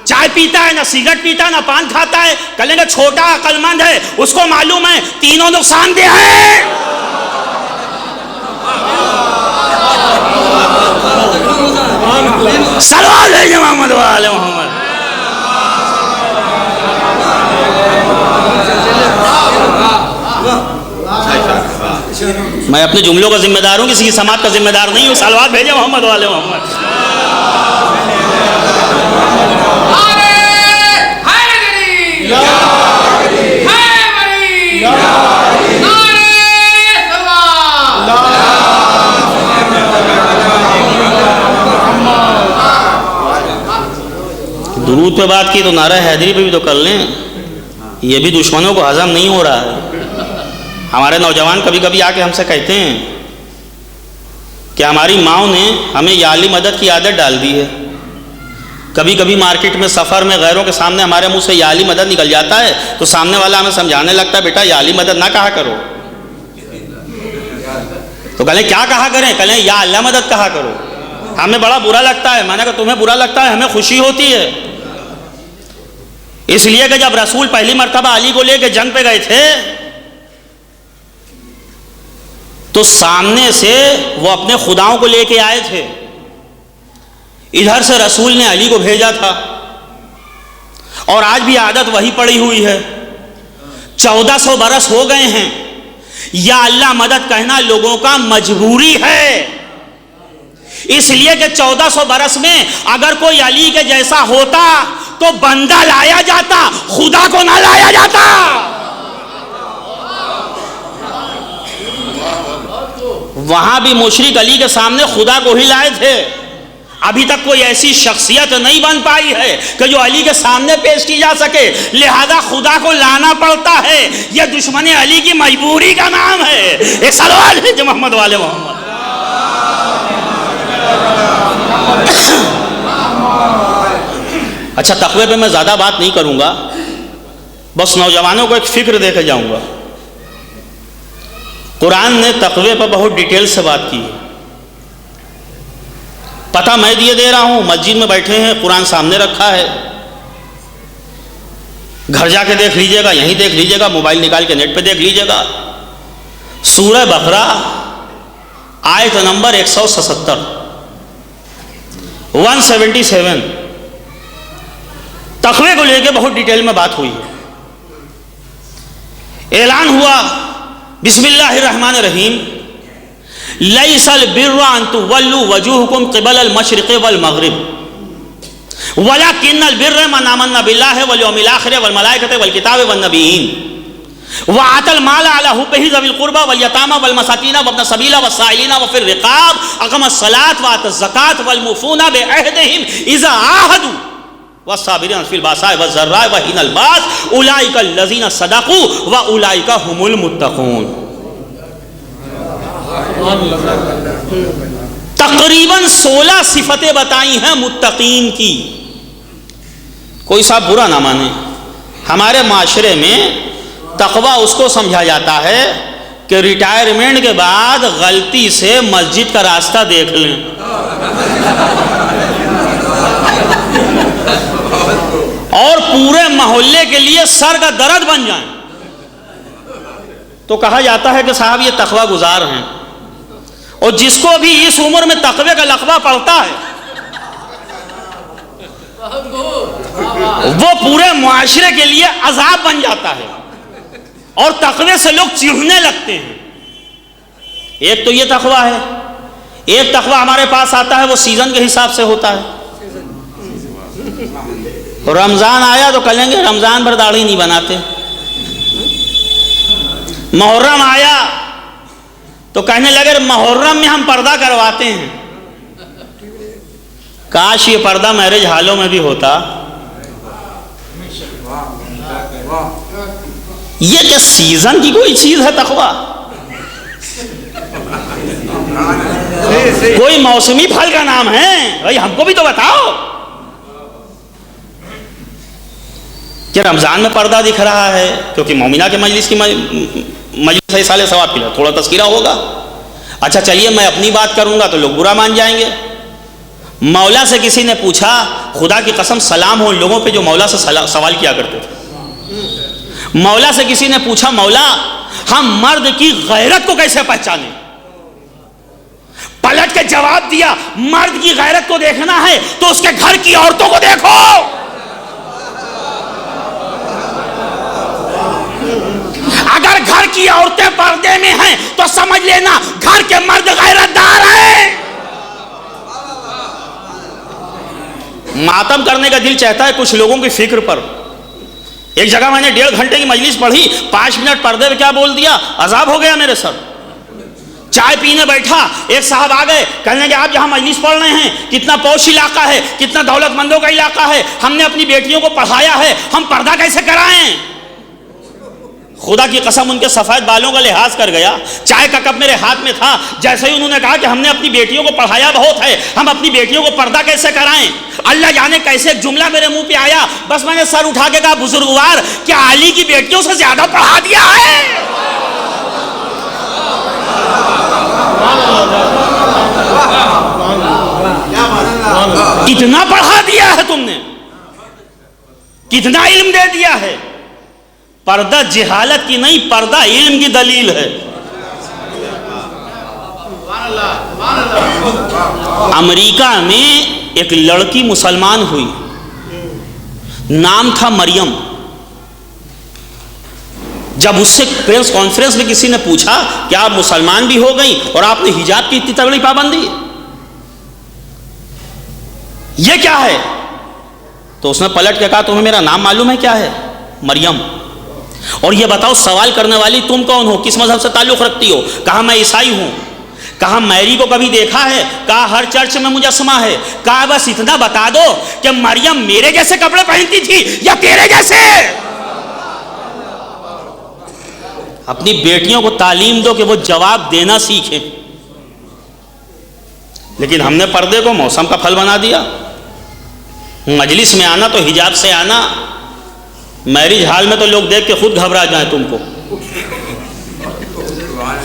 چائے پیتا ہے، نہ سگریٹ پیتا ہے، نہ پان کھاتا ہے. کہیں گے چھوٹا عقل مند ہے، اس کو معلوم ہے تینوں نقصان دہ ہیں. صلوات بھیجو محمد وآل محمد. میں اپنے جملوں کا ذمہ دار ہوں، کسی کی سماعت کا ذمہ دار نہیں ہوں. صلوات بھیجو محمد وآل محمد. درود پہ بات کی تو نعرہ حیدری پہ بھی تو کر لیں. یہ بھی دشمنوں کو ہضم نہیں ہو رہا ہے. ہمارے نوجوان کبھی کبھی آ کے ہم سے کہتے ہیں کہ ہماری ماؤں نے ہمیں یا علی مدد کی عادت ڈال دی ہے. کبھی کبھی مارکیٹ میں سفر میں غیروں کے سامنے ہمارے منہ سے یا علی مدد نکل جاتا ہے تو سامنے والا ہمیں سمجھانے لگتا ہے بیٹا یا علی مدد نہ کہا کرو. تو کہلیں کیا کہا کریں؟ کہلیں یا اللہ مدد کہا کرو. ہمیں بڑا برا لگتا ہے. میں نے کہا تمہیں برا لگتا ہے، ہمیں خوشی ہوتی ہے. اس لیے کہ جب رسول پہلی مرتبہ علی کو لے کے جنگ پہ گئے تھے تو سامنے سے وہ اپنے خداؤں کو لے کے آئے تھے. ادھر سے رسول نے علی کو بھیجا تھا. اور آج بھی عادت وہی پڑی ہوئی ہے. 1400 برس ہو گئے ہیں. یا اللہ مدد کہنا لوگوں کا مجبوری ہے. اس لیے کہ 1400 برس میں اگر کوئی علی کے جیسا ہوتا تو بندہ لایا جاتا، خدا کو نہ لایا جاتا. وہاں بھی مشرک علی کے سامنے خدا کو ہی لائے تھے. ابھی تک کوئی ایسی شخصیت نہیں بن پائی ہے کہ جو علی کے سامنے پیش کی جا سکے. لہذا خدا کو لانا پڑتا ہے. یہ دشمن علی کی مجبوری کا نام ہے. ایک سوال ہے جو محمد والے محمد. اچھا تقوی پہ میں زیادہ بات نہیں کروں گا، بس نوجوانوں کو ایک فکر دے کے جاؤں گا. قرآن نے تقوی پہ بہت ڈیٹیل سے بات کی ہے. پتہ میں دے رہا ہوں، مسجد میں بیٹھے ہیں، قرآن سامنے رکھا ہے. گھر جا کے دیکھ لیجئے گا، یہیں دیکھ لیجئے گا، موبائل نکال کے نیٹ پہ دیکھ لیجئے گا. سورہ بقرہ آیت نمبر 177 177 تقوی کو لے کے بہت ڈیٹیل میں بات ہوئی ہے. اعلان ہوا بسم اللہ الرحمن الرحیم لیس البر ان تولوا وجوہکم قبل المشرق والمغرب ولکن البر من آمن باللہ والیوم الآخر والملائکۃ والکتاب والنبیین وآتى المال على حبه ذوي القربى واليتامى والمساكين وابن السبيل والسائلين وفي الرقاب أقام الصلاة وآتى الزكاة والموفون بعهدهم إذا عاهدوا والصابرين في البأساء والضراء وحين البأس أولئك الذين صدقوا وأولئك هم المتقون. تقریباً 16 صفتیں بتائی ہیں متقین کی. کوئی صاحب برا نہ مانے، ہمارے معاشرے میں تقوی اس کو سمجھا جاتا ہے کہ ریٹائرمنٹ کے بعد غلطی سے مسجد کا راستہ دیکھ لیں. اور پورے محلے کے لیے سر کا درد بن جائیں. تو کہا جاتا ہے کہ صاحب یہ تقوی گزار ہیں. اور جس کو بھی اس عمر میں تقوی کا لقبہ پڑتا ہے وہ پورے معاشرے کے لیے عذاب بن جاتا ہے اور تقوی سے لوگ چڑھنے لگتے ہیں. ایک تو یہ تقوی ہے. ایک تقوی ہمارے پاس آتا ہے وہ سیزن کے حساب سے ہوتا ہے. رمضان آیا تو کہیں گے رمضان بھر داڑھی نہیں بناتے. محرم آیا تو کہنے لگے محرم میں ہم پردہ کرواتے ہیں. کاش یہ پردہ میرج حالوں میں بھی ہوتا. یہ کیا سیزن کی کوئی چیز ہے تقوی؟ کوئی موسمی پھل کا نام ہے؟ بھائی ہم کو بھی تو بتاؤ. کہ رمضان میں پردہ دکھ رہا ہے کیونکہ مومنہ کے مجلس کی مجلس ہے سال ثواب کے لیے تھوڑا تذکرہ ہوگا. اچھا چلیے میں اپنی بات کروں گا تو لوگ برا مان جائیں گے. مولا سے کسی نے پوچھا, خدا کی قسم سلام ہو ان لوگوں پہ جو مولا سے سوال کیا کرتے تھے. مولا سے کسی نے پوچھا, مولا ہم مرد کی غیرت کو کیسے پہچانیں؟ پلٹ کے جواب دیا, مرد کی غیرت کو دیکھنا ہے تو اس کے گھر کی عورتوں کو دیکھو. اگر گھر کی عورتیں پردے میں ہیں تو سمجھ لینا گھر کے مرد غیرت دار ہیں. ماتم کرنے کا دل چاہتا ہے کچھ لوگوں کی فکر پر. ایک جگہ میں نے 1.5 گھنٹے کی مجلس پڑھی, 5 منٹ پردے پہ کیا بول دیا, عذاب ہو گیا میرے سر. چائے پینے بیٹھا, ایک صاحب آ گئے, کہنے لگے آپ یہاں مجلس پڑھ رہے ہیں, کتنا پوش علاقہ ہے, کتنا دولت مندوں کا علاقہ ہے, ہم نے اپنی بیٹیوں کو پڑھایا ہے, ہم پردہ کیسے کرائیں؟ خدا کی قسم ان کے سفید بالوں کا لحاظ کر گیا. چائے کا کپ میرے ہاتھ میں تھا, جیسے ہی انہوں نے کہا کہ ہم نے اپنی بیٹیوں کو پڑھایا بہت ہے, ہم اپنی بیٹیوں کو پردہ کیسے کرائیں, اللہ جانے کیسے ایک جملہ میرے منہ پہ آیا, بس میں نے سر اٹھا کے کہا, بزرگوار کیا علی کی بیٹیوں سے زیادہ پڑھا دیا ہے؟ کتنا پڑھا دیا ہے تم نے, کتنا علم دے دیا ہے. پردہ جہالت کی نہیں, پردہ علم کی دلیل ہے. امریکہ میں ایک لڑکی مسلمان ہوئی, نام تھا مریم. جب اس سے پریس کانفرنس میں کسی نے پوچھا کہ آپ مسلمان بھی ہو گئی اور آپ نے حجاب کی اتنی تگڑی پابندی, یہ کیا ہے؟ تو اس نے پلٹ کے کہا, تمہیں میرا نام معلوم ہے کیا ہے؟ مریم. اور یہ بتاؤ سوال کرنے والی تم کون ہو, کس مذہب سے تعلق رکھتی ہو؟ کہا میں عیسائی ہوں. کہا میری کو کبھی دیکھا ہے؟ کہا ہر چرچ میں مجسمہ ہے. کہا بس اتنا بتا دو کہ مریم میرے جیسے کپڑے پہنتی تھی یا تیرے جیسے؟ اپنی بیٹیوں کو تعلیم دو کہ وہ جواب دینا سیکھیں. لیکن ہم نے پردے کو موسم کا پھل بنا دیا. مجلس میں آنا تو حجاب سے آنا, میرج ہال میں تو لوگ دیکھ کے خود گھبرا جائیں تم کو.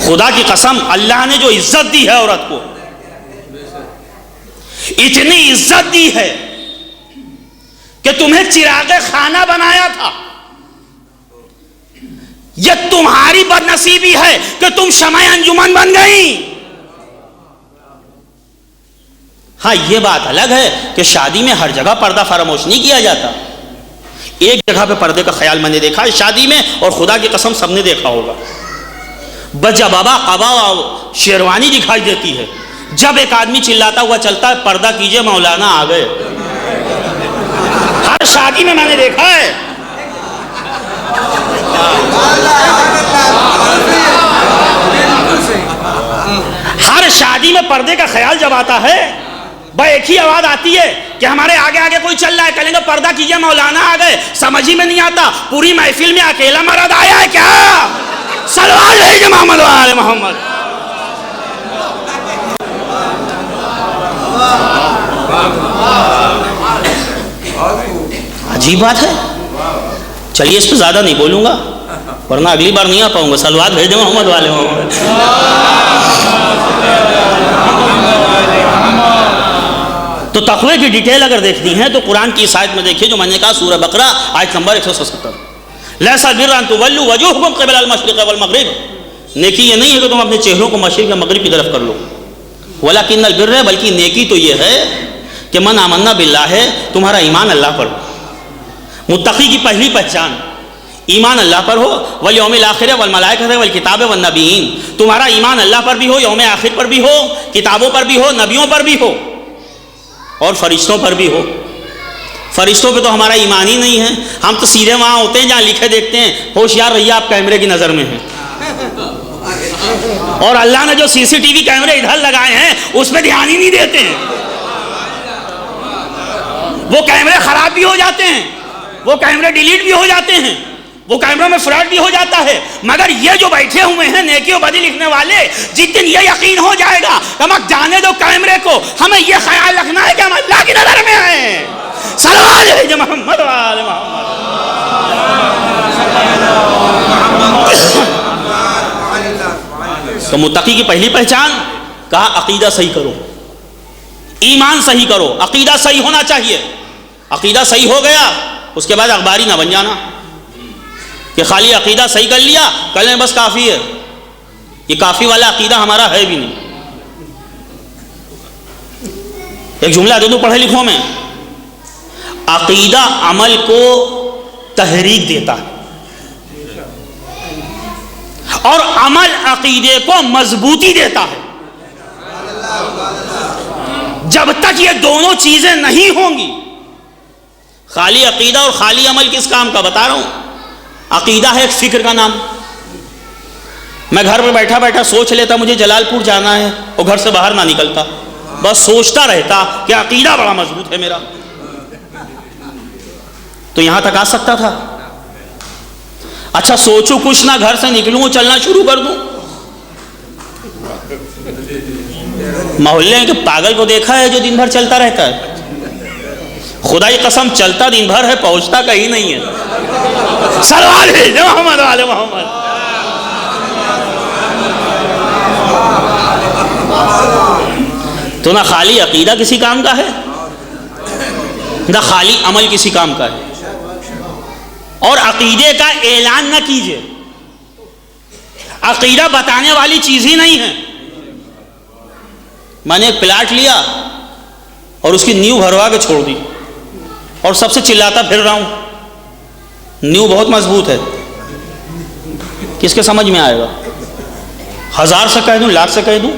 خدا کی قسم اللہ نے جو عزت دی ہے عورت کو, اتنی عزت دی ہے کہ تمہیں چراغ خانہ بنایا تھا. یہ تمہاری بد نصیبی ہے کہ تم شمع انجمن بن گئی. ہاں یہ بات الگ ہے کہ شادی میں ہر جگہ پردہ فراموش نہیں کیا جاتا. ایک جگہ پہ پردے کا خیال میں نے دیکھا ہے شادی میں, اور خدا کی قسم سب نے دیکھا ہوگا. بجا بابا قبا شیروانی دکھائی دیتی ہے, جب ایک آدمی چلاتا ہوا چلتا ہے, پردہ کیجئے مولانا آ گئے. ہر شادی میں نے دیکھا ہے. ہر شادی میں پردے کا خیال جب آتا ہے, ایک ہی آواز آتی ہے کہ ہمارے آگے آگے کوئی چل رہا ہے, کہیں گے پردہ کیجئے مولانا آ گئے. سمجھ ہی میں نہیں آتا پوری محفل میں اکیلا مرد آیا ہے کیا؟ صلوات بھیجئے محمد و آل محمد. عجیب بات ہے. چلیے اس پہ زیادہ نہیں بولوں گا ورنہ اگلی بار نہیں آ پاؤں گا. صلوات بھیجئے محمد و آل محمد. تو تقوی کی ڈیٹیل اگر دیکھنی ہے تو قرآن کی اس آیت میں دیکھیے جو میں نے کہا, سورہ بقرہ آیت نمبر 177. لیسا البر ان تولوا وجوہکم قبل المشرق والمغرب. نیکی یہ نہیں ہے کہ تم اپنے چہروں کو مشرق یا مغرب کی طرف کر لو. ولکن البر, بلکہ نیکی تو یہ ہے کہ من آمنا باللہ ہے, تمہارا ایمان اللہ پر ہو. متقی کی پہلی پہچان ایمان اللہ پر ہو. والیوم الاخر والملائکۃ والکتاب والنبیین, تمہارا ایمان اللہ پر بھی ہو, یوم آخر پر بھی ہو, کتابوں پر بھی ہو, نبیوں پر بھی ہو, اور فرشتوں پر بھی ہو. فرشتوں پہ تو ہمارا ایمان ہی نہیں ہے. ہم تو سیدھے وہاں ہوتے ہیں جہاں لکھے دیکھتے ہیں ہوشیار رہیے آپ کیمرے کی نظر میں ہیں. اور اللہ نے جو سی سی ٹی وی کیمرے ادھر لگائے ہیں اس پہ دھیان ہی نہیں دیتے ہیں. وہ کیمرے خراب بھی ہو جاتے ہیں, وہ کیمرے ڈیلیٹ بھی ہو جاتے ہیں, وہ کیمروں میں فراڈ بھی ہو جاتا ہے, مگر یہ جو بیٹھے ہوئے ہیں نیکی و بدی لکھنے والے, جس دن یہ یقین ہو جائے گا کہ ہم جانے دو کیمرے کو, ہمیں یہ خیال رکھنا ہے کہ ہم اللہ کی نظر میں ہیں. صلوات علی محمد و آل محمد. تو متقی کی پہلی پہچان کہا عقیدہ صحیح کرو، ایمان صحیح کرو، عقیدہ صحیح ہونا چاہیے. عقیدہ صحیح ہو گیا اس کے بعد اخباری نہ بن جانا کہ خالی عقیدہ صحیح کر لیا کل میں بس کافی ہے. یہ کافی والا عقیدہ ہمارا ہے بھی نہیں. ایک جملہ دے دوں پڑھے لکھوں میں، عقیدہ عمل کو تحریک دیتا ہے اور عمل عقیدے کو مضبوطی دیتا ہے. جب تک یہ دونوں چیزیں نہیں ہوں گی، خالی عقیدہ اور خالی عمل کس کام کا بتا رہا ہوں. عقیدہ ہے ایک فکر کا نام. میں گھر پہ بیٹھا بیٹھا سوچ لیتا مجھے جلال پور جانا ہے اور گھر سے باہر نہ نکلتا، بس سوچتا رہتا کہ عقیدہ بڑا مضبوط ہے میرا، تو یہاں تک آ سکتا تھا. اچھا سوچوں کچھ نہ، گھر سے نکلوں چلنا شروع کر دوں. محلے کے پاگل کو دیکھا ہے جو دن بھر چلتا رہتا ہے؟ خدا کی قسم چلتا دن بھر ہے، پہنچتا کہیں نہیں ہے. سلوات ہے محمد والے محمد. تو نہ خالی عقیدہ کسی کام کا ہے، نہ خالی عمل کسی کام کا ہے. اور عقیدے کا اعلان نہ کیجئے، عقیدہ بتانے والی چیز ہی نہیں ہے. میں نے ایک پلاٹ لیا اور اس کی نیو بھروا کے چھوڑ دی اور سب سے چلاتا پھر رہا ہوں نیو بہت مضبوط ہے. کس کے سمجھ میں آئے گا؟ 1000 سے کہہ دوں، 1,00,000 سے کہہ دوں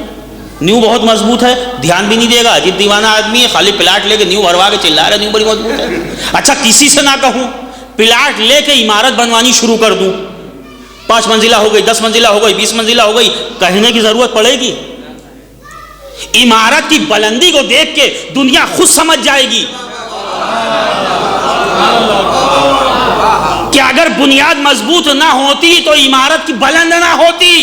نیو بہت مضبوط ہے، دھیان بھی نہیں دے گا. عجیب دیوانہ آدمی ہے، خالی پلاٹ لے کے نیو بھروا کے چلا رہا ہے نیو بڑی مضبوط ہے. اچھا کسی سے نہ کہوں، پلاٹ لے کے عمارت بنوانی شروع کر دوں، 5 منزلہ ہو گئی، 10 منزلہ ہو گئی، 20 منزلہ ہو گئی، کہنے کی ضرورت پڑے گی؟ عمارت کی بلندی کو دیکھ کے دنیا خود سمجھ جائے گی کہ اگر بنیاد مضبوط نہ ہوتی تو عمارت کی بلند نہ ہوتی.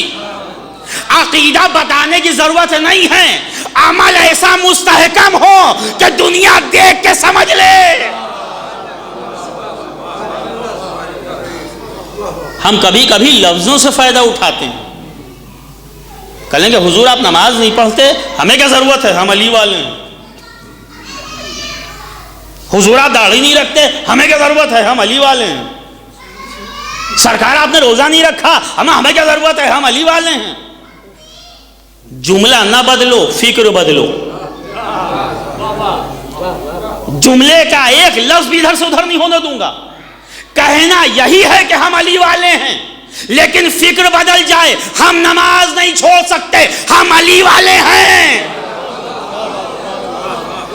عقیدہ بتانے کی ضرورت نہیں ہے، عمل ایسا مستحکم ہو کہ دنیا دیکھ کے سمجھ لے. ہم کبھی کبھی لفظوں سے فائدہ اٹھاتے ہیں. کہیں گے حضور آپ نماز نہیں پڑھتے، ہمیں کیا ضرورت ہے، ہم علی والے ہیں. حضور آپ داڑھی نہیں رکھتے، ہمیں کیا ضرورت ہے، ہم علی والے ہیں. سرکار آپ نے روزہ نہیں رکھا، ہمیں کیا ضرورت ہے، ہم علی والے ہیں. جملہ نہ بدلو، فکر بدلو. جملے کا ایک لفظ بھی ادھر سے ادھر نہیں ہونے دوں گا. کہنا یہی ہے کہ ہم علی والے ہیں، لیکن فکر بدل جائے. ہم نماز نہیں چھوڑ سکتے، ہم علی والے ہیں.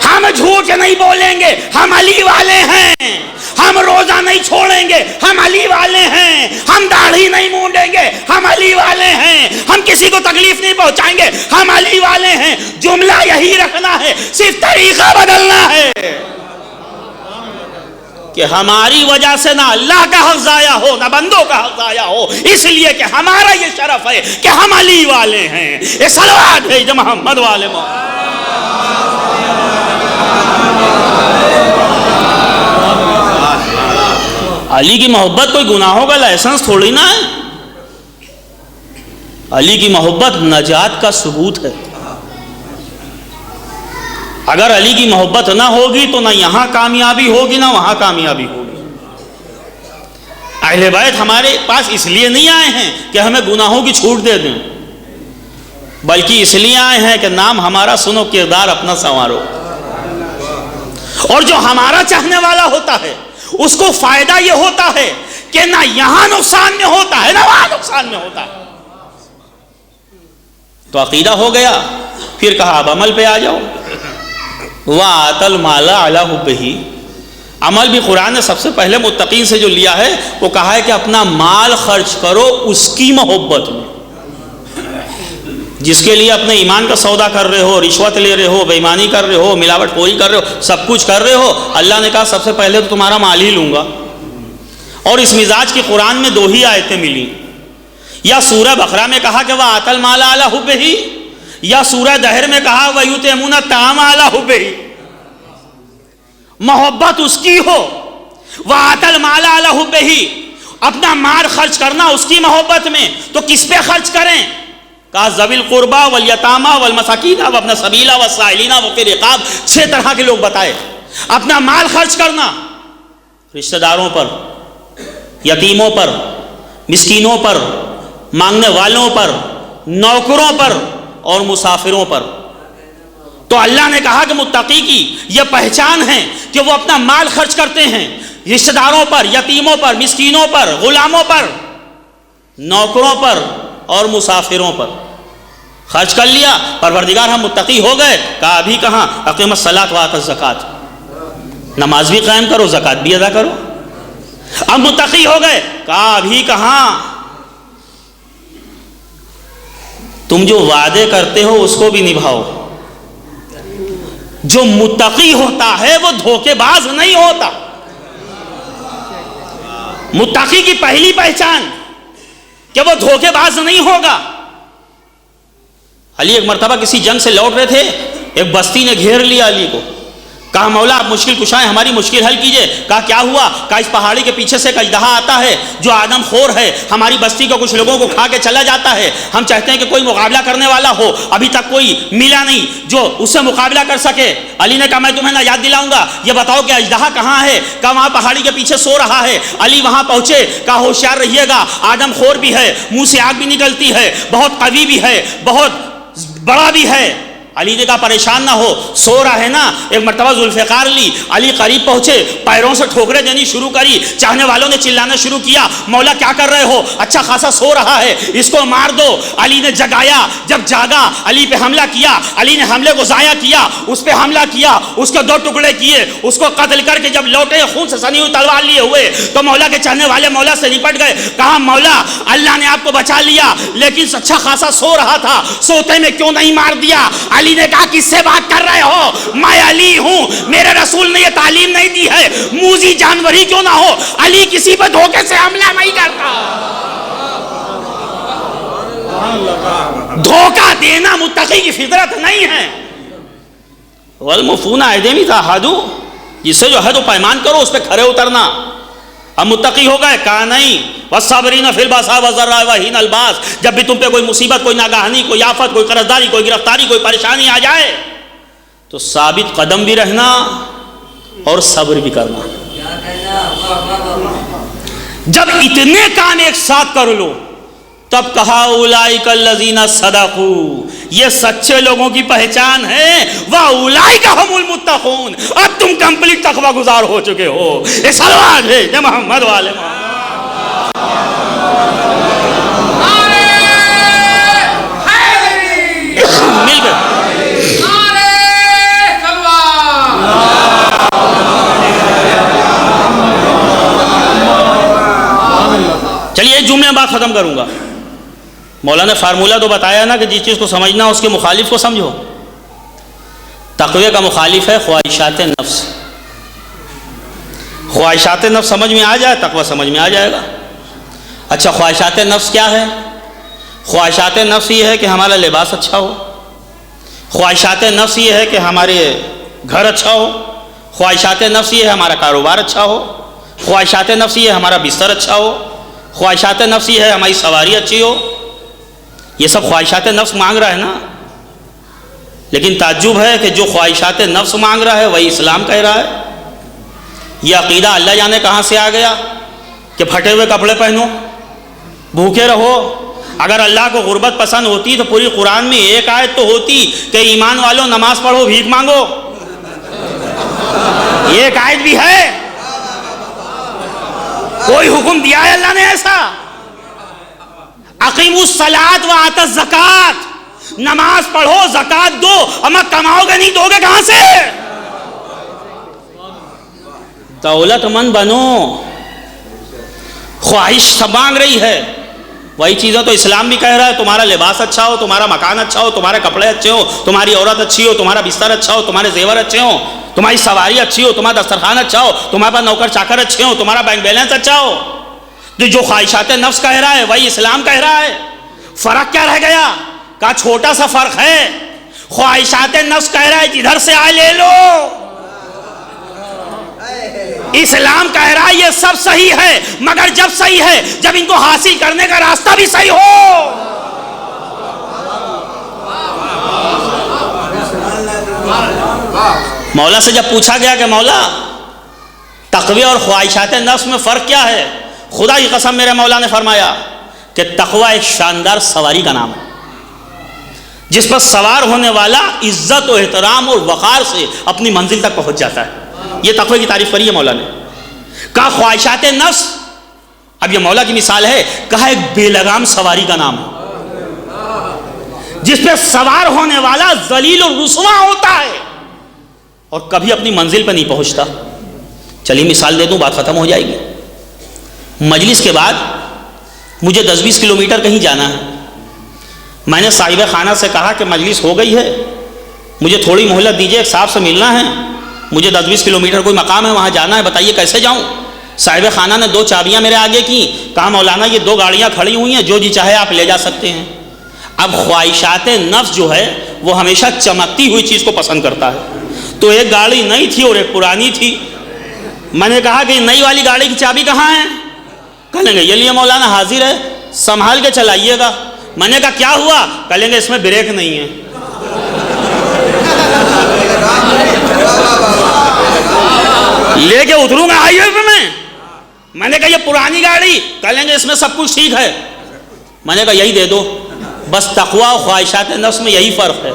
ہم جھوٹ نہیں بولیں گے، ہم علی والے ہیں. ہم روزہ نہیں چھوڑیں گے، ہم علی والے ہیں. ہم داڑھی نہیں مونڈیں گے، ہم علی والے ہیں. ہم کسی کو تکلیف نہیں پہنچائیں گے، ہم علی والے ہیں. جملہ یہی رکھنا ہے، صرف طریقہ بدلنا ہے کہ ہماری وجہ سے نہ اللہ کا حق ضائع ہو نہ بندوں کا حق ضائع ہو. اس لیے کہ ہمارا یہ شرف ہے کہ ہم علی والے ہیں. یہ صلوات ہے محمد والے محمد. علی کی محبت کوئی گناہوں کا لائسنس تھوڑی نہ ہے. علی کی محبت نجات کا ثبوت ہے. اگر علی کی محبت نہ ہوگی تو نہ یہاں کامیابی ہوگی نہ وہاں کامیابی ہوگی. اہل بیت ہمارے پاس اس لیے نہیں آئے ہیں کہ ہمیں گناہوں کی چھوٹ دے دیں، بلکہ اس لیے آئے ہیں کہ نام ہمارا سنو، کردار اپنا سنوارو. اور جو ہمارا چاہنے والا ہوتا ہے اس کو فائدہ یہ ہوتا ہے کہ نہ یہاں نقصان میں ہوتا ہے نہ وہاں نقصان میں ہوتا ہے. تو عقیدہ ہو گیا، پھر کہا اب عمل پہ آ جاؤ. وَآتَ الْمَالَ عَلَىٰ حُبِّهِ. عمل بھی قرآن نے سب سے پہلے متقین سے جو لیا ہے وہ کہا ہے کہ اپنا مال خرچ کرو اس کی محبت میں. جس کے لیے اپنے ایمان کا سودا کر رہے ہو، رشوت لے رہے ہو، بے ایمانی کر رہے ہو، ملاوٹ خوری کر رہے ہو، سب کچھ کر رہے ہو، اللہ نے کہا سب سے پہلے تو تمہارا مال ہی لوں گا. اور اس مزاج کی قرآن میں 2 ہی آیتیں ملی. یا سورہ بقرہ میں کہا کہ وَآتَ الْمَالَ عَلَىٰ حُبِّهِ، یا سورہ دہر میں کہا وَيُطْعِمُونَ الطَّعَامَ عَلَىٰ حُبِّهِ. محبت اس کی ہو. وَآتَ الْمَالَ عَلَىٰ حُبِّهِ، اپنا مال خرچ کرنا اس کی محبت میں. تو کس پہ خرچ کریں؟ کہا ذوی القربى والیتامى والمساکین وابن السبیل والسائلین وفی الرقاب، 6 طرح کے لوگ بتائے۔ اپنا مال خرچ کرنا رشتہ داروں پر، یتیموں پر، مسکینوں پر، مانگنے والوں پر، نوکروں پر اور مسافروں پر۔ تو اللہ نے کہا کہ متقی کی یہ پہچان ہے کہ وہ اپنا مال خرچ کرتے ہیں رشتہ داروں پر، یتیموں پر، مسکینوں پر، غلاموں پر، نوکروں پر اور مسافروں پر خرچ کر لیا، پروردگار ہم متقی ہو گئے۔ کہا ابھی کہاں، اقیم الصلاۃ وآت الزکوٰۃ، نماز بھی قائم کرو، زکوٰۃ بھی ادا کرو، اب متقی ہو گئے۔ کہا ابھی کہاں، تم جو وعدے کرتے ہو اس کو بھی نبھاؤ۔ جو متقی ہوتا ہے وہ دھوکے باز نہیں ہوتا۔ متقی کی پہلی پہچان کہ وہ دھوکے باز نہیں ہوگا۔ علی ایک مرتبہ کسی جنگ سے لوٹ رہے تھے، ایک بستی نے گھیر لیا علی کو۔ کہا مولا آپ مشکل کشائیں، ہماری مشکل حل کیجئے۔ کہا کیا ہوا؟ کہا اس پہاڑی کے پیچھے سے ایک اژدہا آتا ہے جو آدم خور ہے، ہماری بستی کو کچھ لوگوں کو کھا کے چلا جاتا ہے، ہم چاہتے ہیں کہ کوئی مقابلہ کرنے والا ہو، ابھی تک کوئی ملا نہیں جو اس سے مقابلہ کر سکے۔ علی نے کہا میں تمہیں نہ یاد دلاؤں گا، یہ بتاؤ کہ اژدہا کہاں ہے؟ کہا وہاں پہاڑی کے پیچھے سو رہا ہے۔ علی وہاں پہنچے، کہا ہوشیار رہیے گا، آدم خور بھی ہے، منہ سے آگ بھی نکلتی ہے، بہت قوی بھی ہے، بہت بڑا بھی ہے۔ علی نے کہا پریشان نہ ہو، سو رہا ہے نا۔ ایک مرتبہ ذوالفقار لی، علی قریب پہنچے، پیروں سے ٹھوکریں دینی شروع کری، چاہنے والوں نے چلانا شروع کیا، مولا کیا کر رہے ہو؟ اچھا خاصا سو رہا ہے، اس کو مار دو۔ علی نے جگایا، جب جاگا علی پہ حملہ کیا، علی نے حملے کو ضائع کیا، اس پہ حملہ کیا، اس کے 2 ٹکڑے کیے، اس کو قتل کر کے جب لوٹے خون سے سنی ہوئی تلوار لیے ہوئے تو مولا کے چاہنے والے مولا سے نپٹ گئے۔ کہا مولا اللہ نے آپ کو بچا لیا، لیکن اچھا خاصا سو رہا تھا، سوتے میں کیوں نہیں مار دیا؟ علی نے کہا کس سے بات کر رہے ہو؟ میں علی ہوں، میرے رسول نے یہ تعلیم نہیں دی ہے، موذی جانور ہی کیوں نہ ہو، علی کسی پہ دھوکے سے حملہ نہیں کرتا۔ دھوکہ دینا متقی کی فطرت نہیں ہے۔ والموفون بعہدہم اذا عاہدوا، جس سے جو عہد و پیمان کرو اس پہ کھرے اترنا۔ اب متقی ہو گئے؟ کہا نہیں، والصابرین فی البأساء والضراء وحین الباس، جب بھی تم پہ کوئی مصیبت، کوئی ناگہانی، کوئی آفت، کوئی قرضداری، کوئی گرفتاری، کوئی پریشانی آ جائے تو ثابت قدم بھی رہنا اور صبر بھی کرنا۔ جب اتنے کام ایک ساتھ کر لو تب کہا اولئک الذین صدقوا، یہ سچے لوگوں کی پہچان ہے، واولئک ھم المتقون، اب تم کمپلیٹ تقوی گزار ہو چکے ہو۔ یہ صلوات ہے محمد والے مل گئے۔ چلیے ایک جملے میں بات ختم کروں گا۔ مولانا نے فارمولہ تو بتایا نا کہ جس چیز کو سمجھنا اس کے مخالف کو سمجھو۔ تقوی کا مخالف ہے خواہشات نفس۔ خواہشات نفس سمجھ میں آ جائے تقوی سمجھ میں آ جائے گا۔ اچھا خواہشات نفس کیا ہے؟ خواہشات نفس یہ ہے کہ ہمارا لباس اچھا ہو، خواہشات نفس یہ ہے کہ ہمارے گھر اچھا ہو، خواہشات نفس یہ ہے ہمارا کاروبار اچھا ہو، خواہشات نفس یہ ہے ہمارا بستر اچھا ہو، خواہشات نفس یہ ہے ہماری سواری اچھی ہو۔ یہ سب خواہشات نفس مانگ رہا ہے نا، لیکن تعجب ہے کہ جو خواہشات نفس مانگ رہا ہے وہی اسلام کہہ رہا ہے۔ یہ عقیدہ اللہ جانے کہاں سے آ گیا کہ پھٹے ہوئے کپڑے پہنو، بھوکے رہو۔ اگر اللہ کو غربت پسند ہوتی تو پوری قرآن میں ایک آیت تو ہوتی کہ ایمان والوں نماز پڑھو بھیک مانگو، ایک آیت بھی ہے، کوئی حکم دیا ہے اللہ نے ایسا؟ اقیموا الصلاۃ وآتوا الزکوٰۃ، نماز پڑھو زکوٰۃ دو، اما کماؤ گے نہیں دو گے کہاں سے؟ دولت مند بنو، خواہش مانگ رہی ہے، وہی چیزیں تو اسلام بھی کہہ رہا ہے، تمہارا لباس اچھا ہو، تمہارا مکان اچھا ہو، تمہارے کپڑے اچھے ہو، تمہاری عورت اچھی ہو، تمہارا بستر اچھا ہو، تمہارے زیور اچھے ہو، تمہاری سواری اچھی ہو، تمہارا دسترخوان اچھا ہو، تمہارے پاس نوکر چاکر اچھے ہو، تمہارا بینک بیلنس اچھا ہو۔ جو خواہشات نفس کہہ رہا ہے وہی اسلام کہہ رہا ہے۔ فرق کیا رہ گیا؟ کہا چھوٹا سا فرق ہے، خواہشات نفس کہہ رہا ہے جدھر سے آئے لے لو، اسلام کہہ رہا ہے یہ سب صحیح ہے، مگر جب صحیح ہے جب ان کو حاصل کرنے کا راستہ بھی صحیح ہو۔ مولا سے جب پوچھا گیا کہ مولا تقوی اور خواہشات نفس میں فرق کیا ہے، خدا کی قسم میرے مولا نے فرمایا کہ تقوی ایک شاندار سواری کا نام ہے جس پر سوار ہونے والا عزت و احترام اور وقار سے اپنی منزل تک پہنچ جاتا ہے۔ یہ تقوی کی تعریف کری ہے مولا نے۔ کہا خواہشات نفس، اب یہ مولا کی مثال ہے، کہا ایک بے لگام سواری کا نام ہے جس پہ سوار ہونے والا ذلیل و رسوا ہوتا ہے اور کبھی اپنی منزل پہ نہیں پہنچتا۔ چلیے مثال دے دوں، بات ختم ہو جائے گی۔ مجلس کے بعد مجھے 10-20 کلومیٹر کہیں جانا ہے۔ میں نے صاحب خانہ سے کہا کہ مجلس ہو گئی ہے، مجھے تھوڑی مہلت دیجیے، ایک صاحب سے ملنا ہے، مجھے 10-20 کلومیٹر کوئی مقام ہے وہاں جانا ہے، بتائیے کیسے جاؤں۔ صاحب خانہ نے 2 چابیاں میرے آگے کی، کہا مولانا یہ 2 گاڑیاں کھڑی ہوئی ہیں، جو جی چاہے آپ لے جا سکتے ہیں۔ اب خواہشات نفس جو ہے وہ ہمیشہ چمکتی ہوئی چیز کو پسند کرتا ہے، تو ایک گاڑی نئی تھی اور ایک پرانی تھی۔ میں نے کہا کہ نئی والی گاڑی کی چابی کہاں ہے؟ کہیں گے یہ لیے مولانا حاضر ہے، سنبھال کے چلائیے گا۔ میں نے کہا کیا ہوا؟ کہیں گے اس میں بریک نہیں ہے۔ لے کے اتروں گا ہائی وے پہ میں نے کہا یہ پرانی گاڑی، کہیں گے اس میں سب کچھ ٹھیک ہے۔ میں نے کہا یہی دے دو، بس تقوی و خواہشات نفس میں یہی فرق ہے۔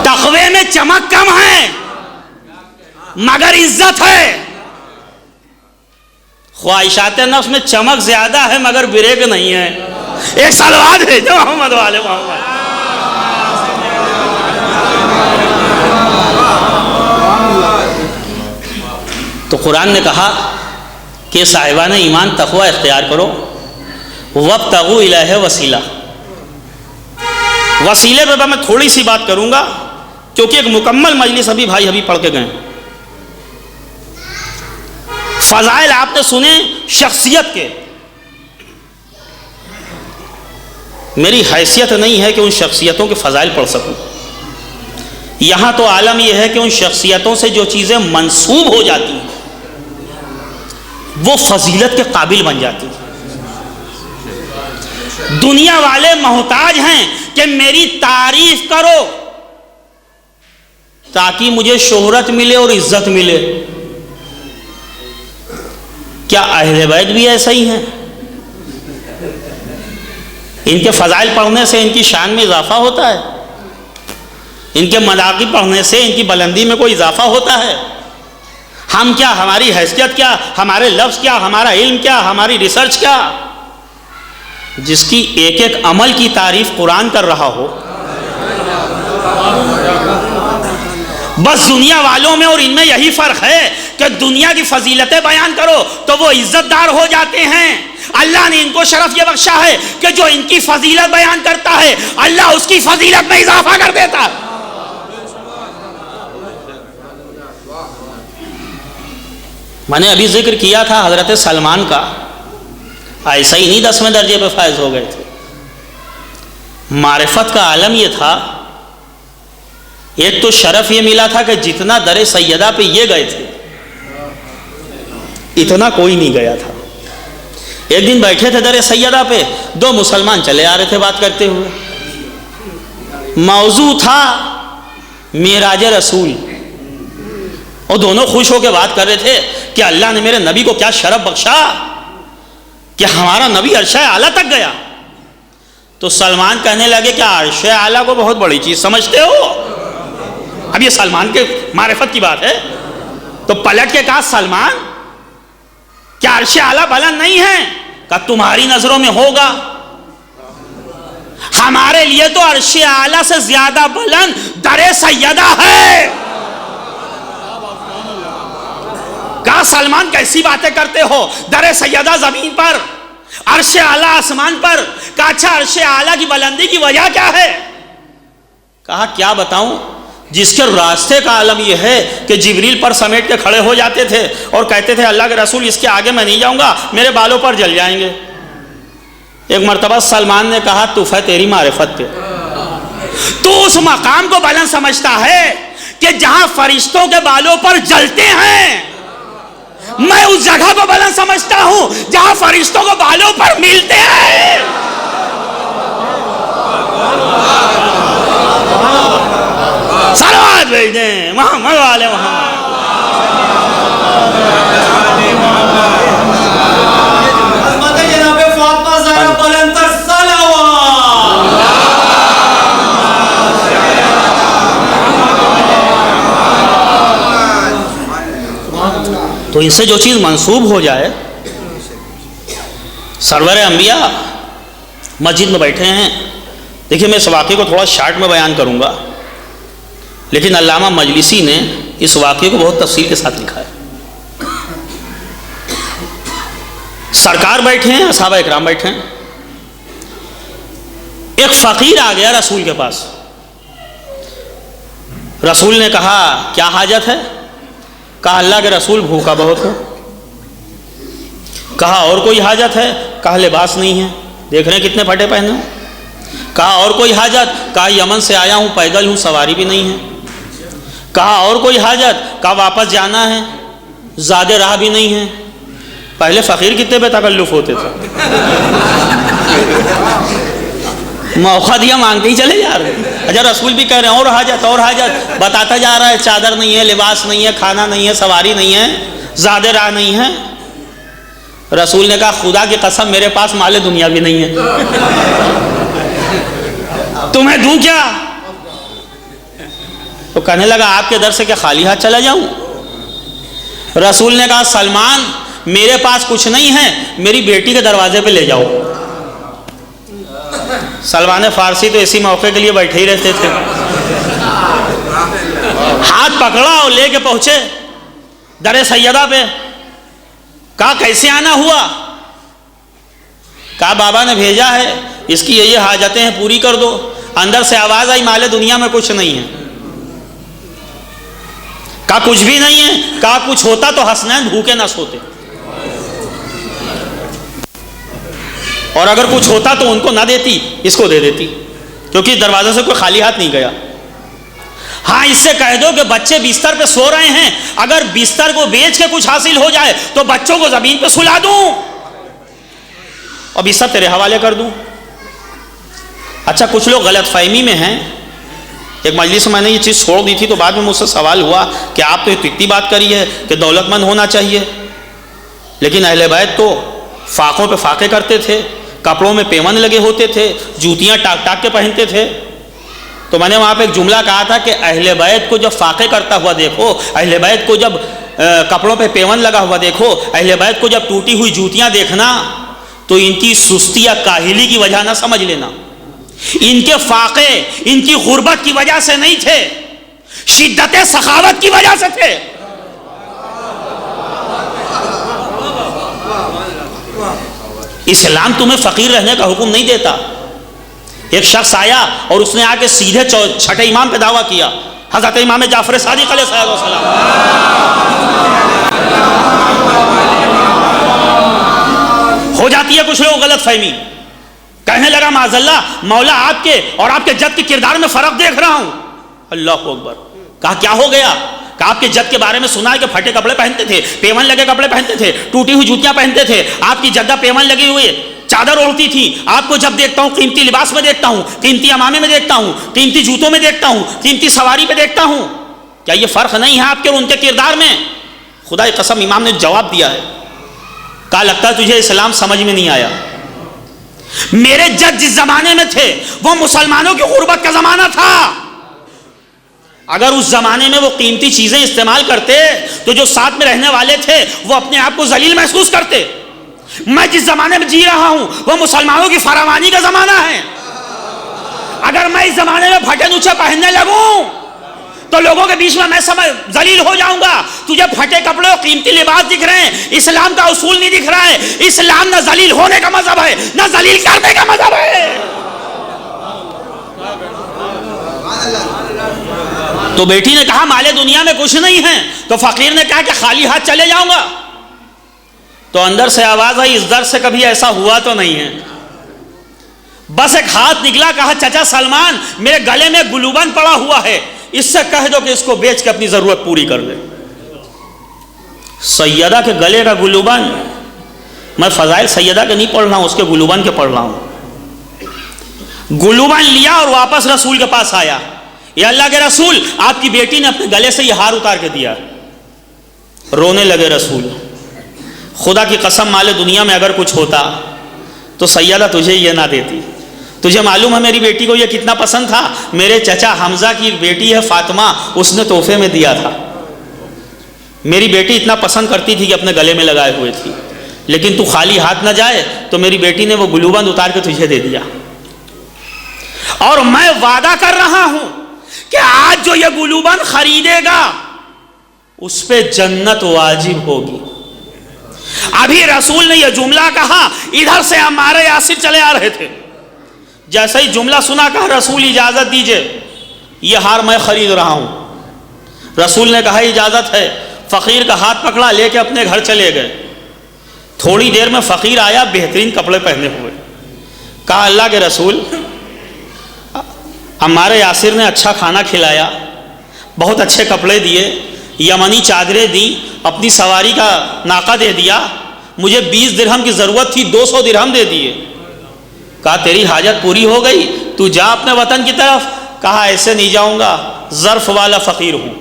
تقوی میں چمک کم ہے مگر عزت ہے، خواہشات نفس میں چمک زیادہ ہے مگر بریک نہیں ہے۔ ایک سلوات ہے جو محمد والے محمد۔ تو قرآن نے کہا کہ صاحبان ایمان تقوی اختیار کرو، وابتغوا الیہ وسیلہ۔ وسیلے پہ میں تھوڑی سی بات کروں گا کیونکہ ایک مکمل مجلس ابھی بھائی ابھی پڑھ کے گئے۔ فضائل آپ نے سنے شخصیت کے، میری حیثیت نہیں ہے کہ ان شخصیتوں کے فضائل پڑھ سکوں۔ یہاں تو عالم یہ ہے کہ ان شخصیتوں سے جو چیزیں منسوب ہو جاتی ہیں وہ فضیلت کے قابل بن جاتی ہیں۔ دنیا والے محتاج ہیں کہ میری تعریف کرو تاکہ مجھے شہرت ملے اور عزت ملے۔ کیا اہل بیت بھی ایسا ہی ہیں؟ ان کے فضائل پڑھنے سے ان کی شان میں اضافہ ہوتا ہے؟ ان کے مناقب پڑھنے سے ان کی بلندی میں کوئی اضافہ ہوتا ہے؟ ہم کیا، ہماری حیثیت کیا، ہمارے لفظ کیا، ہمارا علم کیا، ہماری ریسرچ کیا؟ جس کی ایک ایک عمل کی تعریف قرآن کر رہا ہو۔ بس دنیا والوں میں اور ان میں یہی فرق ہے کہ دنیا کی فضیلتیں بیان کرو تو وہ عزت دار ہو جاتے ہیں۔ اللہ نے ان کو شرف یہ بخشا ہے کہ جو ان کی فضیلت بیان کرتا ہے اللہ اس کی فضیلت میں اضافہ کر دیتا ہے۔ میں نے ابھی ذکر کیا تھا حضرت سلمان کا، ایسا ہی نہیں 10ویں درجے پہ فائز ہو گئے تھے۔ معرفت کا عالم یہ تھا، ایک تو شرف یہ ملا تھا کہ جتنا در سیدہ پہ یہ گئے تھے اتنا کوئی نہیں گیا تھا۔ ایک دن بیٹھے تھے در سیدہ پہ، 2 مسلمان چلے آ رہے تھے بات کرتے ہوئے، موضوع تھا معراج رسول، اور دونوں خوش ہو کے بات کر رہے تھے کہ اللہ نے میرے نبی کو کیا شرف بخشا کہ ہمارا نبی عرش اعلیٰ تک گیا۔ تو سلمان کہنے لگے کہ عرش اعلیٰ کو بہت بڑی چیز سمجھتے ہو؟ اب یہ سلمان کے معرفت کی بات ہے، تو پلٹ کے کہا سلمان کیا عرش اعلیٰ بلند نہیں ہے؟ کہ تمہاری نظروں میں ہوگا، ہمارے لیے تو عرش اعلیٰ سے زیادہ بلند در سیدہ ہے۔ کہا سلمان کیسی باتیں کرتے ہو، در سیدہ زمین پر، عرش اعلیٰ آسمان پر۔ کہا اچھا عرش اعلیٰ کی بلندی کی وجہ کیا ہے؟ کہا کیا بتاؤں، جس کے راستے کا عالم یہ ہے کہ جبریل پر سمیٹ کے کھڑے ہو جاتے تھے اور کہتے تھے اللہ کے رسول اس کے آگے میں نہیں جاؤں گا، میرے بالوں پر جل جائیں گے۔ ایک مرتبہ سلمان نے کہا توف ہے تیری معرفت پہ، تو اس مقام کو بلند سمجھتا ہے کہ جہاں فرشتوں کے بالوں پر جلتے ہیں، میں اس جگہ کو بلند سمجھتا ہوں جہاں فرشتوں کو بالوں پر ملتے ہیں۔ سلوات بھیج دیں محمد والے محمد. جناب فاطمہ زہرا بلندر صلوات. تو ان سے جو چیز منسوب ہو جائے. سرور انبیاء مسجد میں بیٹھے ہیں. دیکھیے میں اس واقعے کو تھوڑا شارٹ میں بیان کروں گا، لیکن علامہ مجلسی نے اس واقعے کو بہت تفصیل کے ساتھ لکھا ہے. سرکار بیٹھے ہیں، صحابہ اکرام بیٹھے ہیں. ایک فقیر آ گیا رسول کے پاس. رسول نے کہا کیا حاجت ہے؟ کہا اللہ کے رسول بھوکا بہت ہو. کہا اور کوئی حاجت ہے؟ کہا لباس نہیں ہے، دیکھ رہے ہیں کتنے پھٹے پہنے ہوں. کہا اور کوئی حاجت؟ کہا یمن سے آیا ہوں، پیدل ہوں، سواری بھی نہیں ہے. کہا اور کوئی حاجت؟ کہا واپس جانا ہے، زیادہ راہ بھی نہیں ہے. پہلے فقیر کتنے بے تکلف ہوتے تھے، موقع دیا مانگتے ہی چلے جا رہے. اچھا رسول بھی کہہ رہے ہیں اور حاجت اور حاجت، بتاتا جا رہا ہے چادر نہیں ہے، لباس نہیں ہے، کھانا نہیں ہے، سواری نہیں ہے، زیادہ راہ نہیں ہے. رسول نے کہا خدا کی قسم میرے پاس مال دنیا بھی نہیں ہے، تمہیں دوں کیا؟ تو کہنے لگا آپ کے در سے کیا خالی ہاتھ چلا جاؤں؟ رسول نے کہا سلمان میرے پاس کچھ نہیں ہے، میری بیٹی کے دروازے پہ لے جاؤ. سلمان فارسی تو اسی موقع کے لیے بیٹھے ہی رہتے تھے. ہاتھ پکڑا اور لے کے پہنچے در سیدہ پہ. کہا کیسے آنا ہوا؟ کہا بابا نے بھیجا ہے، اس کی یہ حاجتیں ہیں پوری کر دو. اندر سے آواز آئی مال دنیا میں کچھ نہیں ہے. کہا کچھ بھی نہیں ہے؟ کہا کچھ ہوتا تو حسنین بھوکے نہ سوتے، اور اگر کچھ ہوتا تو ان کو نہ دیتی، اس کو دے دیتی، کیونکہ دروازے سے کوئی خالی ہاتھ نہیں گیا. ہاں اس سے کہہ دو کہ بچے بستر پہ سو رہے ہیں، اگر بستر کو بیچ کے کچھ حاصل ہو جائے تو بچوں کو زمین پہ سلا دوں اور بستر تیرے حوالے کر دوں. اچھا کچھ لوگ غلط فہمی میں ہیں. ایک مجلس میں میں نے یہ چیز چھوڑ دی تھی تو بعد میں مجھ سے سوال ہوا کہ آپ تو اتنی بات کری ہے کہ دولت مند ہونا چاہیے، لیکن اہل بیت تو فاقوں پہ فاقے کرتے تھے، کپڑوں میں پیون لگے ہوتے تھے، جوتیاں ٹاک ٹاک کے پہنتے تھے. تو میں نے وہاں پہ ایک جملہ کہا تھا کہ اہل بیت کو جب فاقے کرتا ہوا دیکھو، اہل بیت کو جب کپڑوں پہ پیون لگا ہوا دیکھو، اہل بیت کو جب ٹوٹی ہوئی جوتیاں دیکھنا تو ان کی سستی یا کاہلی کی وجہ نہ سمجھ لینا. ان کے فاقے ان کی غربت کی وجہ سے نہیں تھے، شدت سخاوت کی وجہ سے تھے. اسلام تمہیں فقیر رہنے کا حکم نہیں دیتا. ایک شخص آیا اور اس نے آ کے سیدھے چھٹے امام پہ دعویٰ کیا، حضرت امام جعفر صادق علیہ السلام. ہو جاتی ہے کچھ لوگ غلط فہمی. کہنے لگا معاذ اللہ مولا آپ کے اور آپ کے جد کے کردار میں فرق دیکھ رہا ہوں. اللہ اکبر. کہا کیا ہو گیا؟ کہا آپ کے جد کے بارے میں سنا ہے کہ پھٹے کپڑے پہنتے تھے، پیون لگے کپڑے پہنتے تھے، ٹوٹی ہوئی جوتیاں پہنتے تھے. آپ کی جدہ پیون لگی ہوئی چادر اوڑھتی تھی. آپ کو جب دیکھتا ہوں قیمتی لباس میں دیکھتا ہوں، قیمتی امامے میں دیکھتا ہوں، قیمتی جوتوں میں دیکھتا ہوں، قیمتی سواری پہ دیکھتا ہوں. کیا یہ فرق نہیں ہے آپ کے اور ان کے کردار میں؟ خدا کی قسم امام نے جواب دیا ہے. کہا لگتا ہے تجھے اسلام سمجھ میں نہیں آیا. میرے جد جس زمانے میں تھے وہ مسلمانوں کی غربت کا زمانہ تھا. اگر اس زمانے میں وہ قیمتی چیزیں استعمال کرتے تو جو ساتھ میں رہنے والے تھے وہ اپنے آپ کو ذلیل محسوس کرتے. میں جس زمانے میں جی رہا ہوں وہ مسلمانوں کی فراوانی کا زمانہ ہے. اگر میں اس زمانے میں پھٹے نوچے پہننے لگوں تو لوگوں کے بیچ میں ذلیل ہو جاؤں گا. تجھے پھٹے کپڑے اور قیمتی لباس دکھ رہے ہیں، اسلام کا اصول نہیں دکھ رہا ہے. اسلام نہ ذلیل ہونے کا مذہب ہے نہ ذلیل کرنے کا مذہب ہے. تو بیٹی نے کہا مال دنیا میں کچھ نہیں ہے. تو فقیر نے کہا کہ خالی ہاتھ چلے جاؤں گا. تو اندر سے آواز آئی اس در سے کبھی ایسا ہوا تو نہیں ہے. بس ایک ہاتھ نکلا، کہا چچا سلمان میرے گلے میں گلوبند پڑا ہوا ہے، اس سے کہہ دو کہ اس کو بیچ کے اپنی ضرورت پوری کر لے. سیدہ کے گلے کا گلوبند، میں فضائل سیدہ کے نہیں پڑھ رہا ہوں، اس کے گلوبند کے پڑھ رہا ہوں. گلوبند لیا اور واپس رسول کے پاس آیا. یا اللہ کے رسول آپ کی بیٹی نے اپنے گلے سے یہ ہار اتار کے دیا. رونے لگے رسول. خدا کی قسم مال دنیا میں اگر کچھ ہوتا تو سیدہ تجھے یہ نہ دیتی. تجھے معلوم ہے میری بیٹی کو یہ کتنا پسند تھا؟ میرے چچا حمزہ کی بیٹی ہے فاطمہ، اس نے تحفے میں دیا تھا. میری بیٹی اتنا پسند کرتی تھی کہ اپنے گلے میں لگائے ہوئے تھی، لیکن تو خالی ہاتھ نہ جائے تو میری بیٹی نے وہ گلوبند اتار کے تجھے دے دیا. اور میں وعدہ کر رہا ہوں کہ آج جو یہ گلوبند خریدے گا اس پہ جنت واجب ہوگی. ابھی رسول نے یہ جملہ کہا، ادھر سے عمار یاسر چلے آ رہے تھے. جیسے ہی جملہ سنا کہا رسول اجازت دیجئے، یہ ہار میں خرید رہا ہوں. رسول نے کہا اجازت ہے. فقیر کا ہاتھ پکڑا، لے کے اپنے گھر چلے گئے. تھوڑی دیر میں فقیر آیا بہترین کپڑے پہنے ہوئے. کہا اللہ کے رسول عمار یاسر نے اچھا کھانا کھلایا، بہت اچھے کپڑے دیے، یمنی چادریں دی، اپنی سواری کا ناقہ دے دیا. مجھے 20 درہم کی ضرورت تھی، 200 درہم دے دیے. کہا تیری حاجت پوری ہو گئی، تو جا اپنے وطن کی طرف. کہا ایسے نہیں جاؤں گا، ظرف والا فقیر ہوں.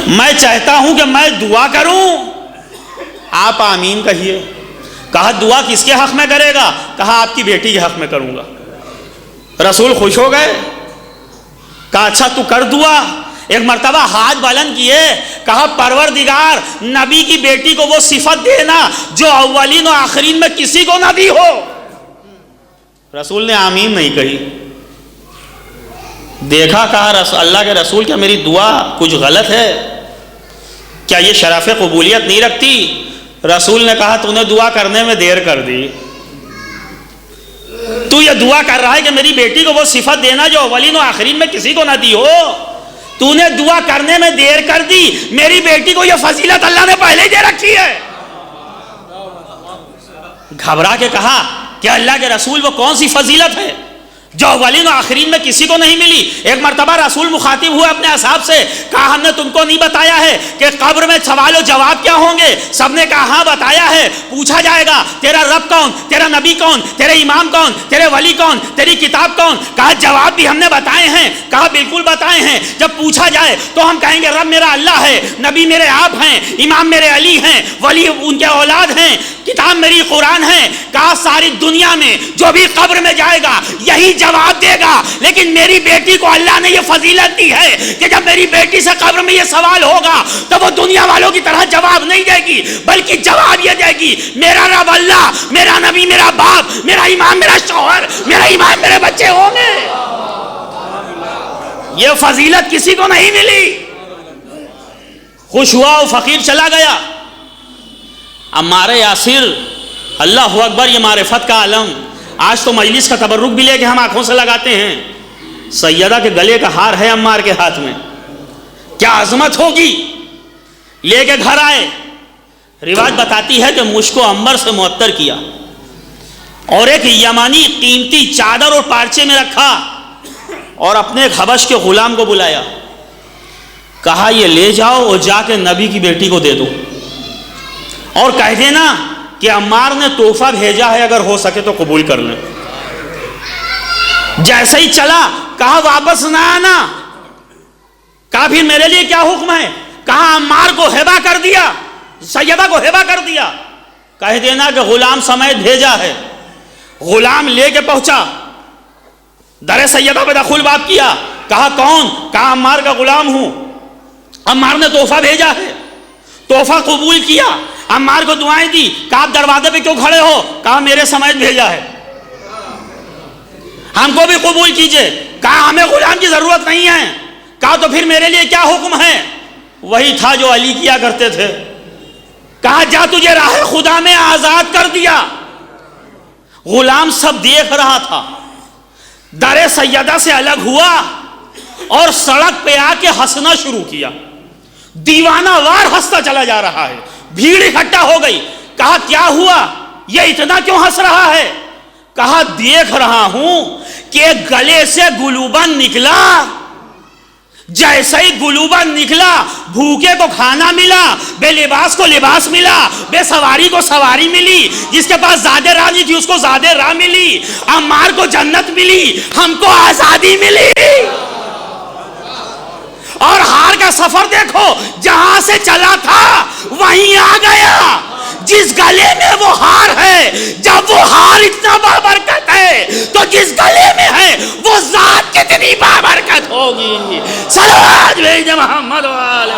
میں چاہتا ہوں کہ میں دعا کروں، آپ آمین کہیے. کہا دعا کس کے حق میں کرے گا؟ کہا آپ کی بیٹی کے حق میں کروں گا. رسول خوش ہو گئے. کہا اچھا تو کر دعا. ایک مرتبہ ہاتھ بلند کیے، کہا پروردگار نبی کی بیٹی کو وہ صفت دینا جو اولین و آخرین میں کسی کو نہ دی ہو. رسول نے آمین نہیں کہی. دیکھا، کہا اللہ کے رسول کیا میری دعا کچھ غلط ہے؟ کیا یہ شرف قبولیت نہیں رکھتی؟ رسول نے کہا تو نے دعا کرنے میں دیر کر دی. تو یہ دعا کر رہا ہے کہ میری بیٹی کو وہ صفت دینا جو اولین و آخرین میں کسی کو نہ دی ہو. تو نے دعا کرنے میں دیر کر دی. میری بیٹی کو یہ فضیلت اللہ نے پہلے ہی دے رکھی ہے. گھبرا کے کہا کہ اللہ کے رسول وہ کون سی فضیلت ہے جو اولین و آخرین میں کسی کو نہیں ملی؟ ایک مرتبہ رسول مخاطب ہوئے اپنے اصحاب سے، کہا ہم نے تم کو نہیں بتایا ہے کہ قبر میں سوال و جواب کیا ہوں گے؟ سب نے کہا ہاں بتایا ہے. پوچھا جائے گا تیرا رب کون، تیرا نبی کون، تیرے امام کون، تیرے ولی کون، تیری کتاب کون؟ کہا جواب بھی ہم نے بتائے ہیں. کہا بالکل بتائے ہیں. جب پوچھا جائے تو ہم کہیں گے رب میرا اللہ ہے، نبی میرے آپ ہیں، امام میرے علی ہیں، ولی ان کے اولاد ہیں، کتاب میری قرآن ہے. کہا ساری دنیا میں جو بھی قبر میں جائے گا یہی جواب دے گا، لیکن میری بیٹی کو اللہ نے یہ فضیلت دی ہے کہ جب میری بیٹی سے قبر میں یہ سوال ہوگا تو وہ دنیا والوں کی طرح جواب نہیں دے گی، بلکہ جواب یہ دے گی میرا رب اللہ، میرا نبی میرا باپ، میرا امام میرا شوہر، میرا امام میرے بچے ہوں گے. یہ فضیلت کسی کو نہیں ملی. خوش ہوا وہ فقیر چلا گیا. عمار یاسر، اللہ اکبر، یہ معرفت کا عالم. آج تو مجلس کا تبرک بھی لے کے ہم آنکھوں سے لگاتے ہیں. سیدہ کے گلے کا ہار ہے عمار کے ہاتھ میں، کیا عظمت ہوگی. لے کے گھر آئے. روایت بتاتی ہے کہ مشک و عنبر سے معطر کیا اور ایک یمانی قیمتی چادر اور پارچے میں رکھا اور اپنے ایک حبش کے غلام کو بلایا. کہا یہ لے جاؤ اور جا کے نبی کی بیٹی کو دے دو اور کہہ دینا کہ عمار نے تحفہ بھیجا ہے، اگر ہو سکے تو قبول کر لیں. جیسے ہی چلا کہا واپس نہ آنا. کہا پھر میرے لیے کیا حکم ہے؟ کہا عمار کو ہبہ کر دیا، سیدہ کو ہبہ کر دیا. کہہ دینا کہ غلام سمیت بھیجا ہے. غلام لے کے پہنچا، در سیدہ پہ دخول باب کیا. کہا کون؟ کہا عمار کا غلام ہوں، عمار نے تحفہ بھیجا ہے. تحفہ قبول کیا، عمار کو دعائیں دی. کہا آپ دروازے پہ کیوں کھڑے ہو؟ کہا میرے سمیت بھیجا ہے، ہم کو بھی قبول کیجئے. کہا ہمیں غلام کی ضرورت نہیں ہے. کہا تو پھر میرے لیے کیا حکم ہے؟ وہی تھا جو علی کیا کرتے تھے. کہا جا تجھے راہ خدا میں آزاد کر دیا. غلام سب دیکھ رہا تھا. در سیدہ سے الگ ہوا اور سڑک پہ آ کے ہنسنا شروع کیا. دیوانہ وار ہنستا چلا جا رہا ہے. بھیڑ اکٹھا ہو گئی. کہا کیا ہوا، یہ اتنا کیوں ہنس رہا ہے؟ کہا دیکھ رہا ہوں کہ گلے سے گلوبند نکلا، جیسے ہی گلوبن نکلا بھوکے کو کھانا ملا، بے لباس کو لباس ملا، بے سواری کو سواری ملی، جس کے پاس زیادہ راہ نہیں تھی اس کو زیادہ راہ ملی، عمار کو جنت ملی، ہم کو آزادی ملی۔ اور ہار کا سفر دیکھو، جہاں سے چلا تھا وہیں آ گیا۔ جس گلے میں وہ ہار ہے، جب وہ ہار اتنا بابرکت ہے تو جس گلے میں ہے وہ ذات کتنی بابرکت ہوگی۔ صلوات بھیجیں محمد والے۔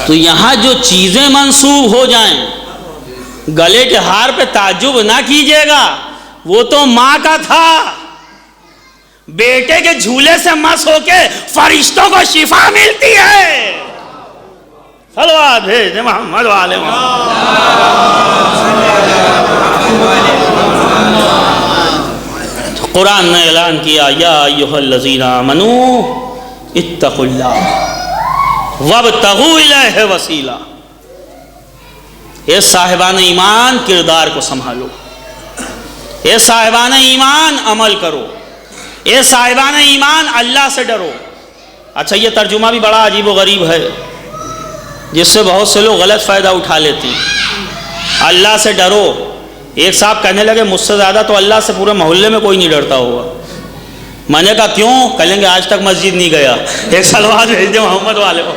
تو یہاں جو چیزیں منسوب ہو جائیں، گلے کے ہار پہ تعجب نہ کیجیے گا، وہ تو ماں کا تھا۔ بیٹے کے جھولے سے مس ہو کے فرشتوں کو شفا ملتی ہے۔ صلوات بھیجیں محمد والے۔ قرآن نے اعلان کیا، یا ایھا الذین آمنوا اتقوا اللہ وابتغوا الیہ وسیلہ۔ اے صاحبان ایمان کردار کو سنبھالو، اے صاحبان ایمان عمل کرو، اے صاحبان ایمان اللہ سے ڈرو۔ اچھا یہ ترجمہ بھی بڑا عجیب و غریب ہے، جس سے بہت سے لوگ غلط فائدہ اٹھا لیتے ہیں۔ اللہ سے ڈرو، ایک صاحب کہنے لگے مجھ سے زیادہ تو اللہ سے پورے محلے میں کوئی نہیں ڈرتا ہوگا۔ میں نے کہا کیوں؟ کہیں گے آج تک مسجد نہیں گیا۔ ایک صلوات بھیج دیں محمد والے کو۔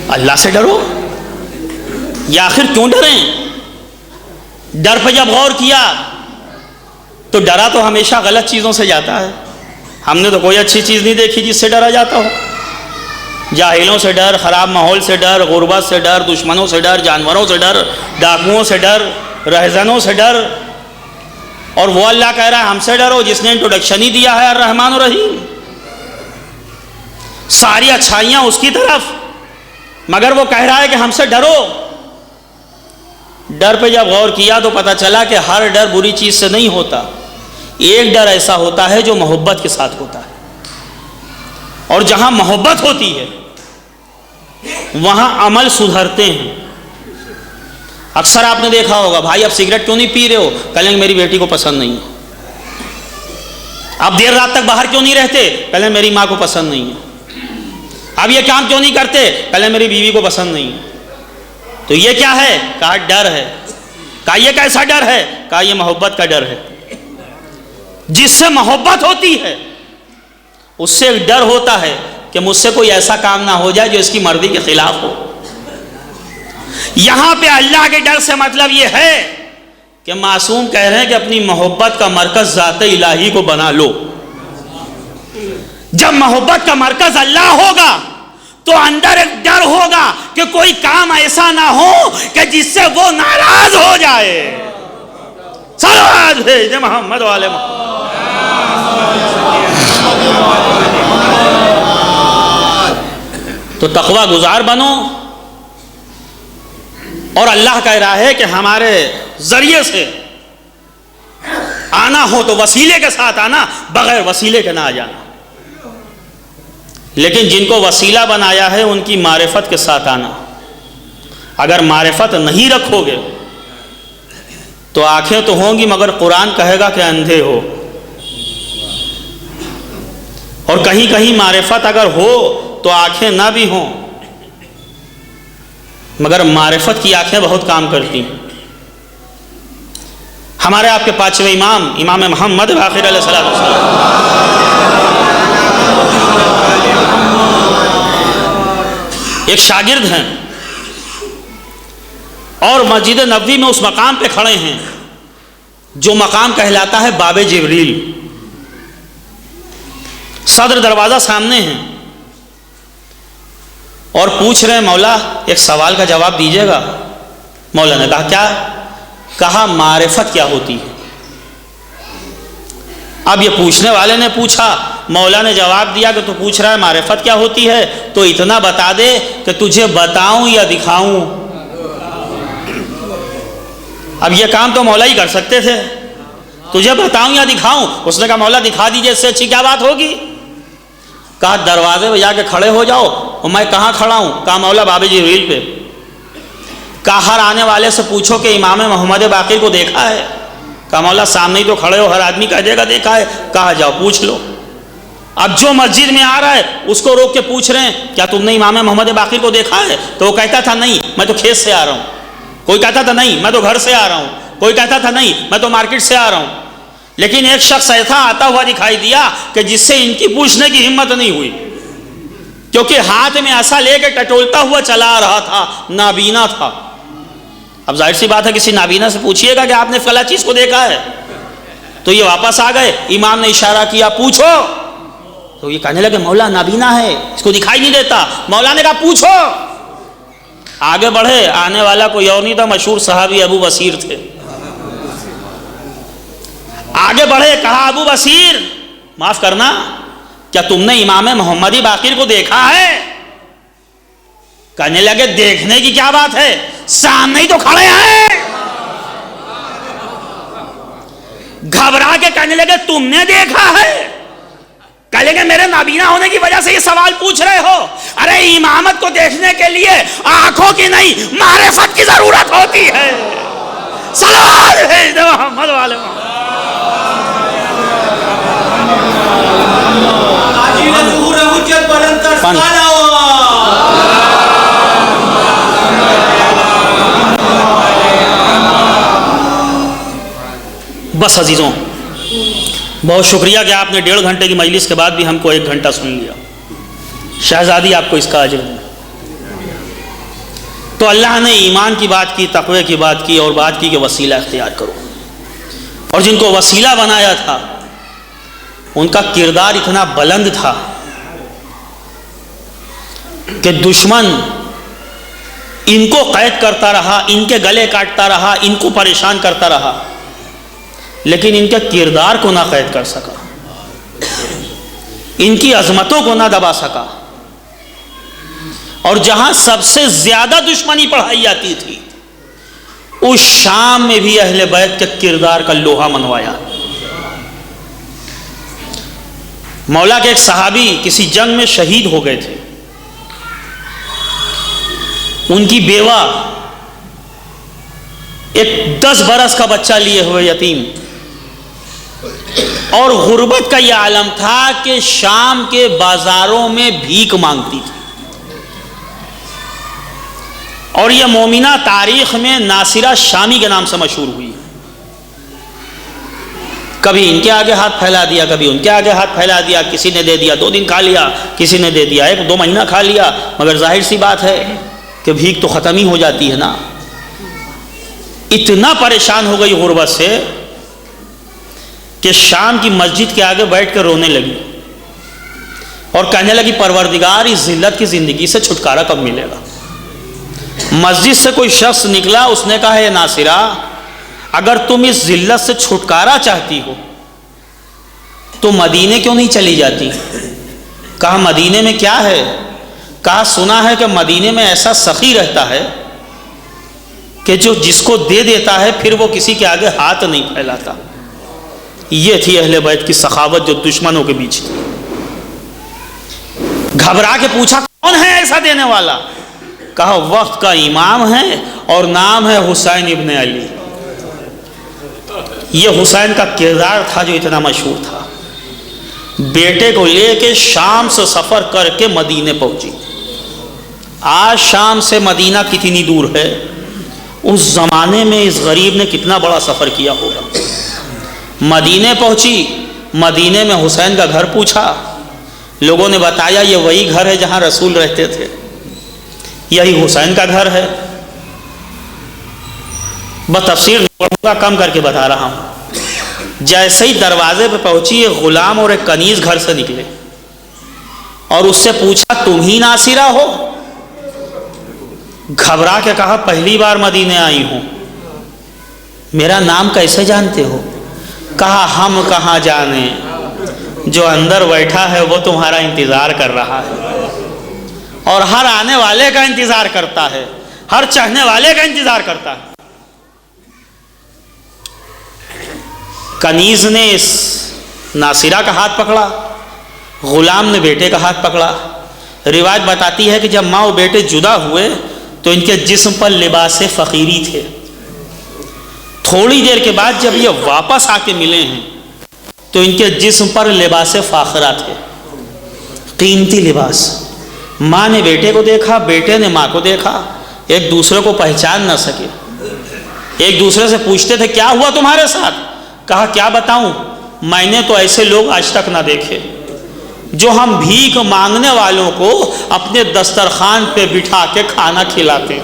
اللہ سے ڈرو، یا آخر کیوں ڈریں؟ ڈر پہ جب غور کیا تو ڈرا تو ہمیشہ غلط چیزوں سے جاتا ہے۔ ہم نے تو کوئی اچھی چیز نہیں دیکھی جس سے ڈرا جاتا ہو۔ جاہلوں سے ڈر، خراب ماحول سے ڈر، غربت سے ڈر، دشمنوں سے ڈر، جانوروں سے ڈر، ڈاکوؤں سے ڈر، رہزنوں سے ڈر۔ اور وہ اللہ کہہ رہا ہے ہم سے ڈرو جس نے انٹروڈکشن ہی دیا ہے الرحمن الرحیم۔ ساری اچھائیاں اس کی طرف، مگر وہ کہہ رہا ہے کہ ہم سے ڈرو۔ ڈر پہ جب غور کیا تو پتہ چلا کہ ہر ڈر بری چیز سے نہیں ہوتا۔ ایک ڈر ایسا ہوتا ہے جو محبت کے ساتھ ہوتا ہے، اور جہاں محبت ہوتی ہے وہاں عمل سدھرتے ہیں۔ اکثر آپ نے دیکھا ہوگا بھائی اب سگریٹ کیوں نہیں پی رہے ہو؟ کہیں گے میری بیٹی کو پسند نہیں ہے۔ اب دیر رات تک باہر کیوں نہیں رہتے؟ کہیں میری ماں کو پسند نہیں ہے۔ اب یہ کام کیوں نہیں کرتے؟ کہیں میری بیوی کو پسند نہیں ہے۔ تو یہ کیا ہے؟ کہا ڈر ہے۔ کہا یہ کیسا ڈر ہے؟ کہا یہ محبت کا ڈر ہے۔ جس سے محبت ہوتی ہے اس سے ایک ڈر ہوتا ہے کہ مجھ سے کوئی ایسا کام نہ ہو جائے جو اس کی مرضی کے خلاف ہو۔ یہاں پہ اللہ کے ڈر سے مطلب یہ ہے کہ معصوم کہہ رہے ہیں کہ اپنی محبت کا مرکز ذات الہی کو بنا لو۔ جب محبت کا مرکز اللہ ہوگا تو اندر ایک ڈر ہوگا کہ کوئی کام ایسا نہ ہو کہ جس سے وہ ناراض ہو جائے۔ صلوات بھیجیں محمد والے۔ تو تقوی گزار بنو، اور اللہ کہہ رہا ہے کہ ہمارے ذریعے سے آنا ہو تو وسیلے کے ساتھ آنا، بغیر وسیلے کے نہ آ جانا۔ لیکن جن کو وسیلہ بنایا ہے ان کی معرفت کے ساتھ آنا۔ اگر معرفت نہیں رکھو گے تو آنکھیں تو ہوں گی مگر قرآن کہے گا کہ اندھے ہو۔ اور کہیں کہیں معرفت اگر ہو تو آنکھیں نہ بھی ہوں مگر معرفت کی آنکھیں بہت کام کرتی ہیں۔ ہمارے آپ کے پانچویں امام محمد باقر علیہ السلام ایک شاگرد ہیں اور مسجد نبوی میں اس مقام پہ کھڑے ہیں جو مقام کہلاتا ہے باب جبریل۔ صدر دروازہ سامنے ہیں اور پوچھ رہے ہیں مولا ایک سوال کا جواب دیجیے گا۔ مولا نے کہا کیا؟ کہا معرفت کیا ہوتی ہے؟ اب یہ پوچھنے والے نے پوچھا، مولا نے جواب دیا کہ تو پوچھ رہا ہے معرفت کیا ہوتی ہے تو اتنا بتا دے کہ تجھے بتاؤں یا دکھاؤں۔ اب یہ کام تو مولا ہی کر سکتے تھے، تجھے بتاؤں یا دکھاؤں؟ اس نے کہا مولا دکھا دیجئے، اس سے اچھی کیا بات ہوگی؟ کہا دروازے پہ جا کے کھڑے ہو جاؤ۔ اور میں کہاں کھڑا ہوں؟ کہا مولا باب جبریل پہ۔ کہا ہر آنے والے سے پوچھو کہ امام محمد باقر کو دیکھا ہے؟ کہا مولا سامنے ہی تو کھڑے ہو، ہر آدمی کہہ دے گا دیکھا ہے۔ کہا جاؤ پوچھ لو۔ اب جو مسجد میں آ رہا ہے اس کو روک کے پوچھ رہے ہیں کیا تم نے امام محمد باقر کو دیکھا ہے؟ تو وہ کہتا تھا نہیں میں تو کھیت سے آ رہا ہوں، کوئی کہتا تھا نہیں میں تو گھر سے آ رہا ہوں، کوئی کہتا تھا نہیں میں تو مارکیٹ سے آ رہا ہوں۔ لیکن ایک شخص ایسا آتا ہوا دکھائی دیا کہ جس سے ان کی پوچھنے کی ہمت نہیں ہوئی، کیونکہ ہاتھ میں عصا لے کے ٹٹولتا ہوا چلا آ رہا تھا، نابینا تھا۔ اب ظاہر سی بات ہے کسی نابینا سے پوچھئے گا کہ آپ نے فلاں چیز کو دیکھا ہے؟ تو یہ واپس آ گئے، امام نے اشارہ کیا پوچھو، تو یہ کہنے لگے مولا نابینا ہے اس کو دکھائی نہیں دیتا۔ مولا نے کہا پوچھو۔ آگے بڑھے، آنے والا کوئی اور نہیں تھا، مشہور صحابی ابو بصیر تھے۔ آگے بڑھے، کہا ابو بصیر معاف کرنا، کیا تم نے امام محمد باقر کو دیکھا ہے؟ کہنے لگے دیکھنے کی کیا بات ہے، سامنے ہی تو کھڑے ہیں۔ گھبرا کے کہنے لگے تم نے دیکھا ہے؟ کہنے لگے میرے نابینا ہونے کی وجہ سے یہ سوال پوچھ رہے ہو؟ ارے امامت کو دیکھنے کے لیے آنکھوں کی نہیں معرفت کی ضرورت ہوتی ہے۔ صلوات بھیج دو محمد والے محمد۔ بس عزیزوں، بہت شکریہ کہ آپ نے 1.5 گھنٹے کی مجلس کے بعد بھی ہم کو 1 گھنٹہ سن لیا۔ شہزادی آپ کو اس کا اجر دیں۔ تو اللہ نے ایمان کی بات کی، تقوی کی بات کی، اور بات کی کہ وسیلہ اختیار کرو، اور جن کو وسیلہ بنایا تھا ان کا کردار اتنا بلند تھا کہ دشمن ان کو قید کرتا رہا، ان کے گلے کاٹتا رہا، ان کو پریشان کرتا رہا، لیکن ان کے کردار کو نہ قید کر سکا، ان کی عظمتوں کو نہ دبا سکا۔ اور جہاں سب سے زیادہ دشمنی پڑھائی جاتی تھی اس شام میں بھی اہل بیت کے کردار کا لوہا منوایا۔ مولا کے ایک صحابی کسی جنگ میں شہید ہو گئے تھے، ان کی بیوہ ایک 10 برس کا بچہ لیے ہوئے یتیم، اور غربت کا یہ عالم تھا کہ شام کے بازاروں میں بھیک مانگتی تھی۔ اور یہ مومنہ تاریخ میں ناصرہ شامی کے نام سے مشہور ہوئی۔ کبھی ان کے آگے ہاتھ پھیلا دیا، کبھی ان کے آگے ہاتھ پھیلا دیا، کسی نے دے دیا 2 دن کھا لیا، کسی نے دے دیا 1-2 مہینہ کھا لیا، مگر ظاہر سی بات ہے کہ بھیک تو ختم ہی ہو جاتی ہے نا۔ اتنا پریشان ہو گئی غربت سے کہ شام کی مسجد کے آگے بیٹھ کر رونے لگی اور کہنے لگی پروردگار اس ذلت کی زندگی سے چھٹکارا کب ملے گا؟ مسجد سے کوئی شخص نکلا، اس نے کہا ہے ناصرہ اگر تم اس ذلت سے چھٹکارا چاہتی ہو تو مدینے کیوں نہیں چلی جاتی؟ کہا مدینے میں کیا ہے؟ کہا سنا ہے کہ مدینے میں ایسا سخی رہتا ہے کہ جو جس کو دے دیتا ہے پھر وہ کسی کے آگے ہاتھ نہیں پھیلاتا۔ یہ تھی اہل بیت کی سخاوت جو دشمنوں کے بیچ تھی۔ گھبرا کے پوچھا کون ہے ایسا دینے والا؟ کہا وقت کا امام ہے اور نام ہے حسین ابن علی۔ یہ حسین کا کردار تھا جو اتنا مشہور تھا۔ بیٹے کو لے کے شام سے سفر کر کے مدینے پہنچی۔ آج شام سے مدینہ کتنی دور ہے، اس زمانے میں اس غریب نے کتنا بڑا سفر کیا ہوگا۔ مدینے پہنچی، مدینے میں حسین کا گھر پوچھا، لوگوں نے بتایا یہ وہی گھر ہے جہاں رسول رہتے تھے، یہی حسین کا گھر ہے۔ بتفصیل کم کر کے بتا رہا ہوں۔ جیسے ہی دروازے پہ پہنچی ایک غلام اور ایک کنیز گھر سے نکلے اور اس سے پوچھا تم ہی ناصرہ ہو؟ گھبرا کے کہا پہلی بار مدینے آئی ہوں۔ میرا نام کیسے جانتے ہو؟ کہا ہم کہاں جانے، جو اندر بیٹھا ہے وہ تمہارا انتظار کر رہا ہے، اور ہر آنے والے کا انتظار کرتا ہے، ہر چاہنے والے کا انتظار کرتا ہے۔ کنیز نے اس ناصرہ کا ہاتھ پکڑا، غلام نے بیٹے کا ہاتھ پکڑا۔ روایت بتاتی ہے کہ جب ماں و بیٹے جدا ہوئے تو ان کے جسم پر لباس فقیری تھے. تھوڑی دیر کے بعد جب یہ واپس آ کے ملے ہیں تو ان کے جسم پر لباس فاخرہ تھے، قیمتی لباس. ماں نے بیٹے کو دیکھا، بیٹے نے ماں کو دیکھا، ایک دوسرے کو پہچان نہ سکے. ایک دوسرے سے پوچھتے تھے کیا ہوا تمہارے ساتھ؟ کہا کیا بتاؤں، میں نے تو ایسے لوگ آج تک نہ دیکھے جو ہم بھیک مانگنے والوں کو اپنے دسترخوان پہ بٹھا کے کھانا کھلاتے.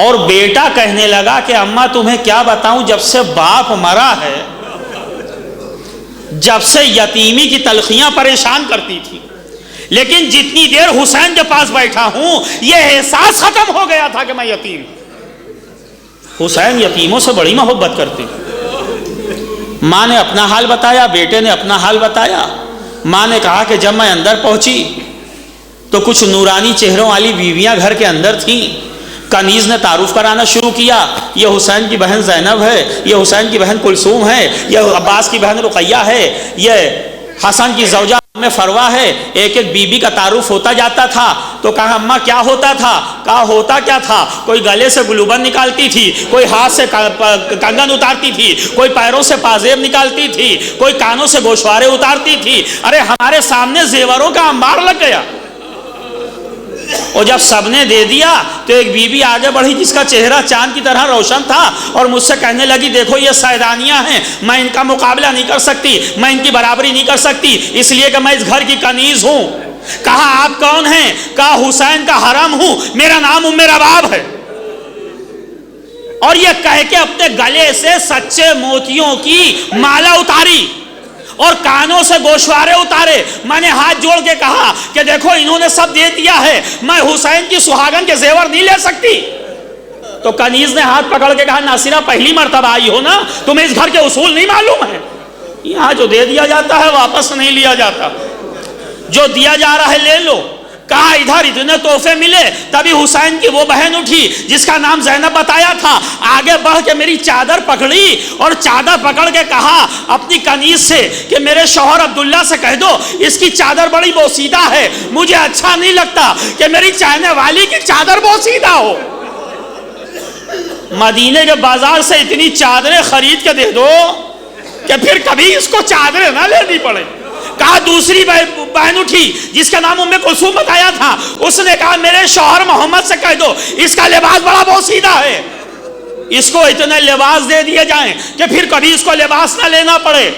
اور بیٹا کہنے لگا کہ اماں تمہیں کیا بتاؤں، جب سے باپ مرا ہے، جب سے یتیمی کی تلخیاں پریشان کرتی تھی، لیکن جتنی دیر حسین کے پاس بیٹھا ہوں یہ احساس ختم ہو گیا تھا کہ میں یتیم. حسین یتیموں سے بڑی محبت کرتے. ماں نے اپنا حال بتایا، بیٹے نے اپنا حال بتایا. ماں نے کہا کہ جب میں اندر پہنچی تو کچھ نورانی چہروں والی بیویاں گھر کے اندر تھیں. کنیز نے تعارف کرانا شروع کیا، یہ حسین کی بہن زینب ہے، یہ حسین کی بہن کلثوم ہے، یہ عباس کی بہن رقیہ ہے، یہ حسن کی زوجہ ام فروا ہے. ایک ایک بی بی کا تعارف ہوتا جاتا تھا. تو کہا اماں کیا ہوتا تھا؟ کہا ہوتا کیا تھا، کوئی گلے سے گلوبند نکالتی تھی، کوئی ہاتھ سے کنگن اتارتی تھی، کوئی پیروں سے پازیب نکالتی تھی، کوئی کانوں سے گوشوارے اتارتی تھی. ارے ہمارے سامنے زیوروں کا انبار لگ گیا. اور جب سب نے دے دیا تو ایک بی بی آگے بڑھی جس کا چہرہ چاند کی طرح روشن تھا اور مجھ سے کہنے لگی دیکھو یہ سیدانیاں ہیں، میں ان کا مقابلہ نہیں کر سکتی، میں ان کی برابری نہیں کر سکتی، اس لیے کہ میں اس گھر کی کنیز ہوں. کہا آپ کون ہیں؟ کہا حسین کا حرم ہوں، میرا نام ام رباب ہے. اور یہ کہہ کے اپنے گلے سے سچے موتیوں کی مالا اتاری اور کانوں سے گوشوارے اتارے. میں نے ہاتھ جوڑ کے کہا کہ دیکھو انہوں نے سب دے دیا ہے، میں حسین کی سہاگن کے زیور نہیں لے سکتی. تو کنیز نے ہاتھ پکڑ کے کہا ناصرہ پہلی مرتبہ آئی ہو نا، تمہیں اس گھر کے اصول نہیں معلوم ہے. یہاں جو دے دیا جاتا ہے واپس نہیں لیا جاتا، جو دیا جا رہا ہے لے لو. کہا ادھر اتنے تحفے ملے. تبھی حسین کی وہ بہن اٹھی جس کا نام زینب بتایا تھا، آگے بڑھ کے میری چادر پکڑی اور چادر پکڑ کے کہا اپنی کنیز سے کہ میرے شوہر عبداللہ سے کہہ دو اس کی چادر بڑی بوسیدہ ہے، مجھے اچھا نہیں لگتا کہ میری چاہنے والی کی چادر بوسیدہ ہو. مدینے کے بازار سے اتنی چادریں خرید کے دے دو کہ پھر کبھی اس کو چادریں نہ لینی پڑے. کہا دوسری بہن اٹھی جس کا نام ام کلثوم بتایا تھا، اس نے کہا میرے شوہر محمد سے کہہ دو اس کا لباس بڑا بوسیدہ ہے، اس کو اتنے لباس دے دیے جائیں کہ پھر کبھی اس کو لباس نہ لینا پڑے.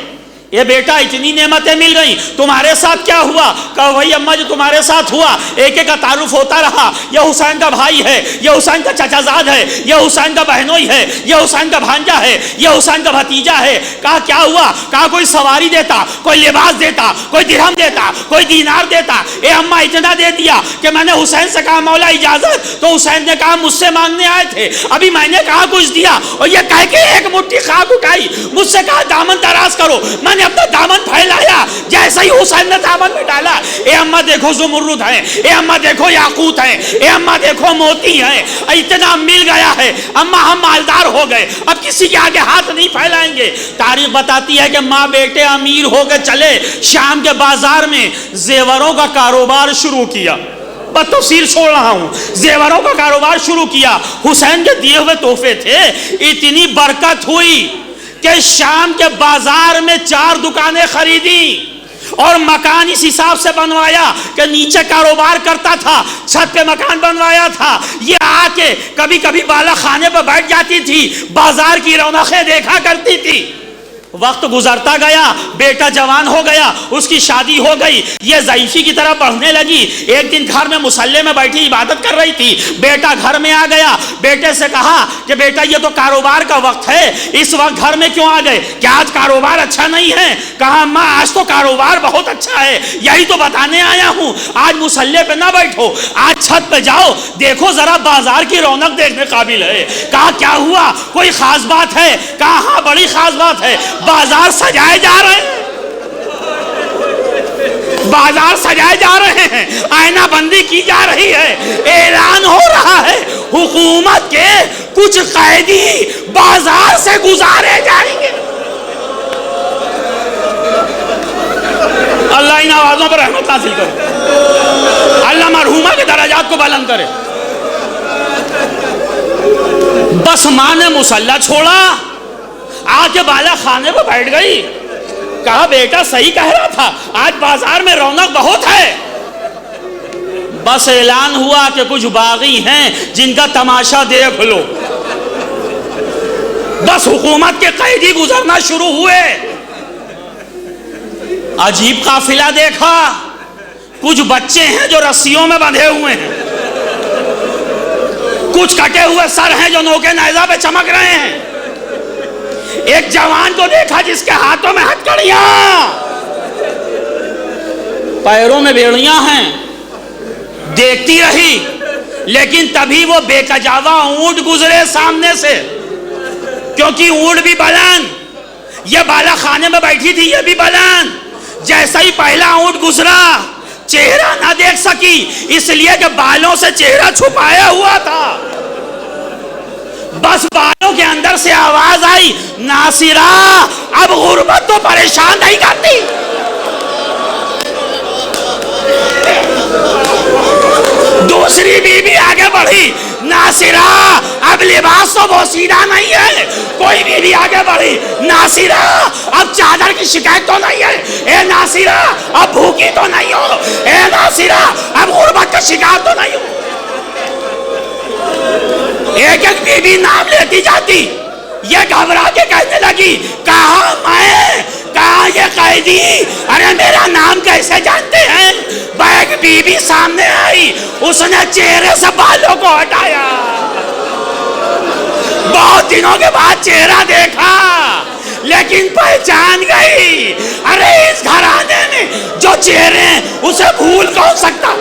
یہ بیٹا اتنی نعمتیں مل گئیں، تمہارے ساتھ کیا ہوا؟ کہا وہی اماں جو تمہارے ساتھ ہوا. ایک ایک کا تعارف ہوتا رہا، یہ حسین کا بھائی ہے، یہ حسین کا چچا زاد ہے، یہ حسین کا بہنوئی ہے، یہ حسین کا بھانجا ہے، یہ حسین کا بھتیجا ہے. کہا کیا ہوا؟ کہا کوئی سواری دیتا، کوئی لباس دیتا، کوئی درہم دیتا، کوئی دینار دیتا. اے اماں اتنا دے دیا کہ میں نے حسین سے کہا مولا اجازت، تو حسین نے کہا مجھ سے مانگنے آئے تھے، ابھی میں نے کہا کچھ دیا. اور یہ کہہ کے ایک مٹھی خاک اٹھائی، مجھ سے کہا دامن دراز کرو. میں نے اپنا دامن پھیلایا، جیسے ہی حسین نے دامن میں ڈالا، اے اماں دیکھو زمرد ہیں، اے اماں دیکھو یاقوت ہیں، اے اماں دیکھو موتی ہیں، اتنا مل گیا ہے اماں ہم مالدار ہو گئے، اب کسی کے آگے ہاتھ نہیں پھیلائیں گے. تاریخ بتاتی ہے کہ ماں بیٹے امیر ہو کے چلے شام کے بازار میں زیوروں کا کاروبار شروع کیا. بس تفصیل چھوڑ رہا ہوں، زیوروں کا کاروبار شروع کیا. حسین کے دیے ہوئے تحفے تھے، اتنی برکت ہوئی کہ شام کے بازار میں 4 دکانیں خریدی اور مکان اس حساب سے بنوایا کہ نیچے کاروبار کرتا تھا، چھت پہ مکان بنوایا تھا. یہ آ کے کبھی کبھی بالا خانے پہ بیٹھ جاتی تھی، بازار کی رونقیں دیکھا کرتی تھی. وقت گزرتا گیا، بیٹا جوان ہو گیا، اس کی شادی ہو گئی، یہ ضعیفی کی طرح بڑھنے لگی. ایک دن گھر میں مصلی میں بیٹھی عبادت کر رہی تھی، بیٹا گھر میں آ گیا. بیٹے سے کہا کہ بیٹا یہ تو کاروبار کا وقت ہے، اس وقت گھر میں کیوں آ گئے؟ کیا آج کاروبار اچھا نہیں ہے؟ کہا ماں آج تو کاروبار بہت اچھا ہے، یہی تو بتانے آیا ہوں. آج مصلی پہ نہ بیٹھو، آج چھت پہ جاؤ، دیکھو ذرا بازار کی رونق دیکھنے قابل ہے. کہا کیا ہوا؟ کوئی خاص بات ہے؟ کہا ہاں بڑی خاص بات ہے، بازار سجائے جا رہے ہیں، بازار سجائے جا رہے ہیں، آئینہ بندی کی جا رہی ہے، اعلان ہو رہا ہے حکومت کے کچھ قیدی بازار سے گزارے جائیں گے. اللہ ان آوازوں پر رحمت حاصل کرے، اللہ مرحومہ کے درجات کو بلند کرے. بس ماں نے مسلح چھوڑا، آ کے بالا خانے پہ بیٹھ گئی، کہا بیٹا صحیح کہہ رہا تھا، آج بازار میں رونق بہت ہے۔ بس اعلان ہوا کہ کچھ باغی ہیں جن کا تماشا دیکھ لو۔ بس حکومت کے قیدی گزرنا شروع ہوئے۔ عجیب قافلہ دیکھا، کچھ بچے ہیں جو رسیوں میں بندھے ہوئے ہیں، کچھ کٹے ہوئے سر ہیں جو نوکے نیزہ پہ چمک رہے ہیں، ایک جوان کو دیکھا جس کے ہاتھوں میں ہتھکڑیاں، پیروں میں بیڑیاں ہیں۔ دیکھتی رہی، لیکن تبھی وہ بے کجاوا اونٹ گزرے سامنے سے، کیونکہ اونٹ بھی بلند، یہ بالا خانے میں بیٹھی تھی، یہ بھی بلند۔ جیسا ہی پہلا اونٹ گزرا، چہرہ نہ دیکھ سکی، اس لیے کہ بالوں سے چہرہ چھپایا ہوا تھا۔ بس بالوں کے اندر سے آواز آئی، ناصرہ اب غربت تو پریشان نہیں کرتی۔ دوسری بیوی آگے بڑھی، ناصرہ اب لباس تو بوسیدہ نہیں ہے۔ کوئی بیوی آگے بڑھی، ناصرہ اب چادر کی شکایت تو نہیں ہے، اے ناصرہ اب بھوکی تو نہیں ہو، اے ناصرہ اب غربت کی شکایت تو نہیں ہو۔ ایک ایک بیوی نام لیتی جاتی، یہ گھبرا کے کہنے لگی، کہا میں، کہا یہ قیدی، ارے میرا نام کیسے جانتے ہیں؟ ایک بیوی سامنے آئی، اس نے چہرے سے بالوں کو ہٹایا، بہت دنوں کے بعد چہرہ دیکھا لیکن پہچان گئی۔ ارے اس گھرانے میں جو چہرے ہیں اسے بھول کون سکتا؟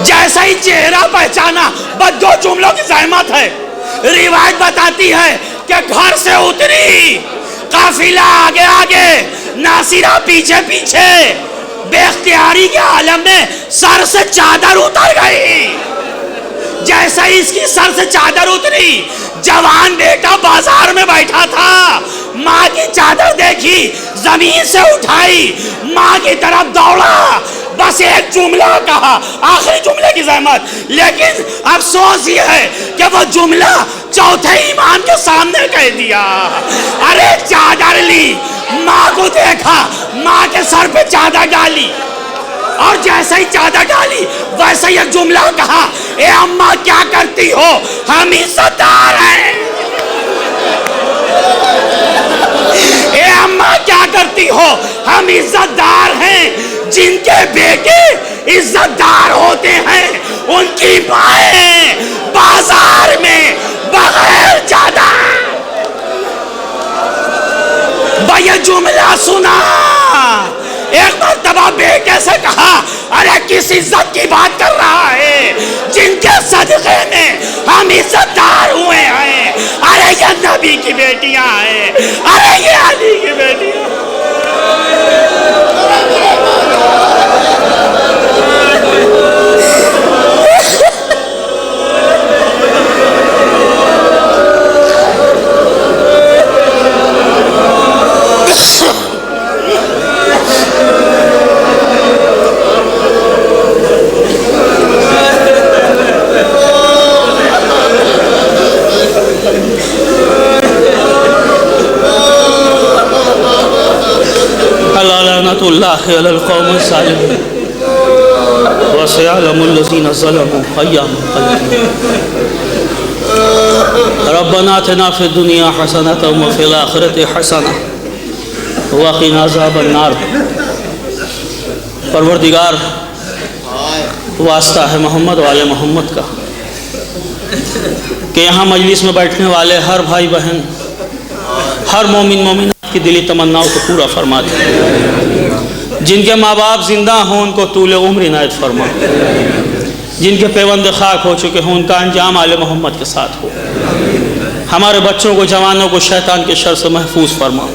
جیسا ہی چہرہ پہچانا، بس دو جملوں کی زحمت ہے۔ روایت بتاتی ہے کہ گھر سے اتری، قافلہ آگے آگے، ناصرہ پیچھے پیچھے، بے اختیاری کے عالم میں سر سے چادر اتر گئی۔ جیسا ہی اس کی سر سے چادر اتری، جوان بیٹا بازار میں بیٹھا تھا، ماں کی چادر دیکھی، زمین سے اٹھائی، ماں کی طرف دوڑا، بس ایک جملہ کہا، آخری جملے کی زحمت، لیکن افسوس یہ ہے کہ وہ جملہ چوتھے امام کے سامنے کہہ دیا۔ ارے چادر لی، ماں کو دیکھا، ماں کے سر پہ چادر ڈالی، اور جیسے ہی چادر ڈالی ویسے ہی ایک جملہ کہا، اے اماں کیا کرتی ہو، ہم عزت دار ہیں۔ اے اماں کیا کرتی ہو، ہم عزت دار ہیں۔ جن کے بیٹے عزت دار ہوتے ہیں ان کی مائیں بازار میں بغیر چادر۔ یہ جملہ سنا، ایک مرتبہ بیٹے سے کہا، ارے کس عزت کی بات کر رہا ہے، جن کے صدقے میں ہم عزت دار ہوئے ہیں، ارے یہ نبی کی بیٹیاں ہیں، ارے یہ علی کی بیٹیاں۔ لعنت اللہ علی القوم الظالمین وسيعلم الذين ظلموا أيام القيامة ربنا آتنا في الدنيا حسنة وفي الآخرة حسنة وقنا عذاب النار۔ پروردگار واسطہ ہے محمد والے محمد کا کہ یہاں مجلس میں بیٹھنے والے ہر بھائی بہن، ہر مومن مومنات کی دلی تمناؤں کو پورا فرما دے۔ جن کے ماں باپ زندہ ہوں ان کو طول عمر عنایت فرما، جن کے پیوند خاک ہو چکے ہوں ان کا انجام آل محمد کے ساتھ ہو۔ ہمارے بچوں کو، جوانوں کو شیطان کے شر سے محفوظ فرما۔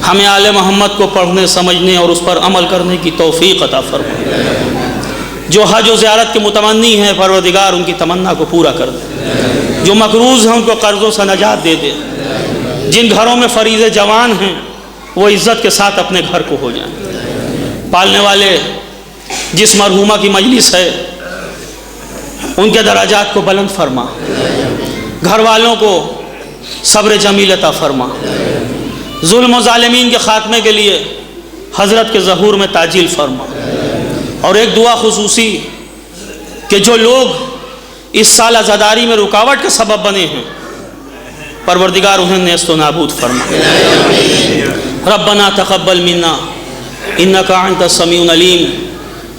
ہمیں آل محمد کو پڑھنے، سمجھنے اور اس پر عمل کرنے کی توفیق عطا فرما۔ جو حج و زیارت کے متمنی ہیں پروردگار ان کی تمنا کو پورا کر دے۔ جو مقروض ہیں ان کو قرضوں سے نجات دے دے۔ جن گھروں میں فریض جوان ہیں وہ عزت کے ساتھ اپنے گھر کو ہو جائیں۔ پالنے والے جس مرحومہ کی مجلس ہے ان کے درجات کو بلند فرما، گھر والوں کو صبر جمیل عطا فرما، ظلم و ظالمین کے خاتمے کے لیے حضرت کے ظہور میں تعجیل فرما۔ اور ایک دعا خصوصی کہ جو لوگ اس سال عزاداری میں رکاوٹ کا سبب بنے ہیں، پروردگار انہیں نیست و نابود فرما۔ ربنا تقبل منا انک انت السمیع العلیم۔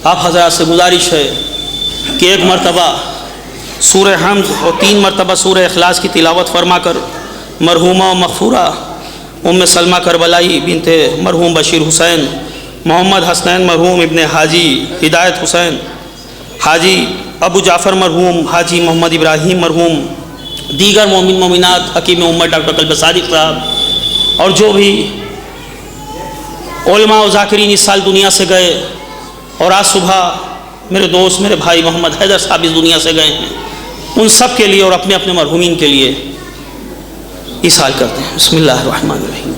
آپ حضرات سے گزارش ہے کہ ایک مرتبہ سورہ حمد اور 3 مرتبہ سورہ اخلاص کی تلاوت فرما کر مرحومہ و مغفورہ ام سلمہ کربلائی بنت مرحوم بشیر حسین، محمد حسنین مرحوم ابن حاجی ہدایت حسین، حاجی ابو جعفر مرحوم، حاجی محمد ابراہیم مرحوم، دیگر مومن مومنات، حکیم امت ڈاکٹر قلب صادق صاحب، اور جو بھی علماء و ذاکرین اس سال دنیا سے گئے، اور آج صبح میرے دوست میرے بھائی محمد حیدر صاحب اس دنیا سے گئے ہیں، ان سب کے لیے اور اپنے اپنے مرحومین کے لیے اس حال کرتے ہیں۔ بسم اللہ الرحمن الرحیم۔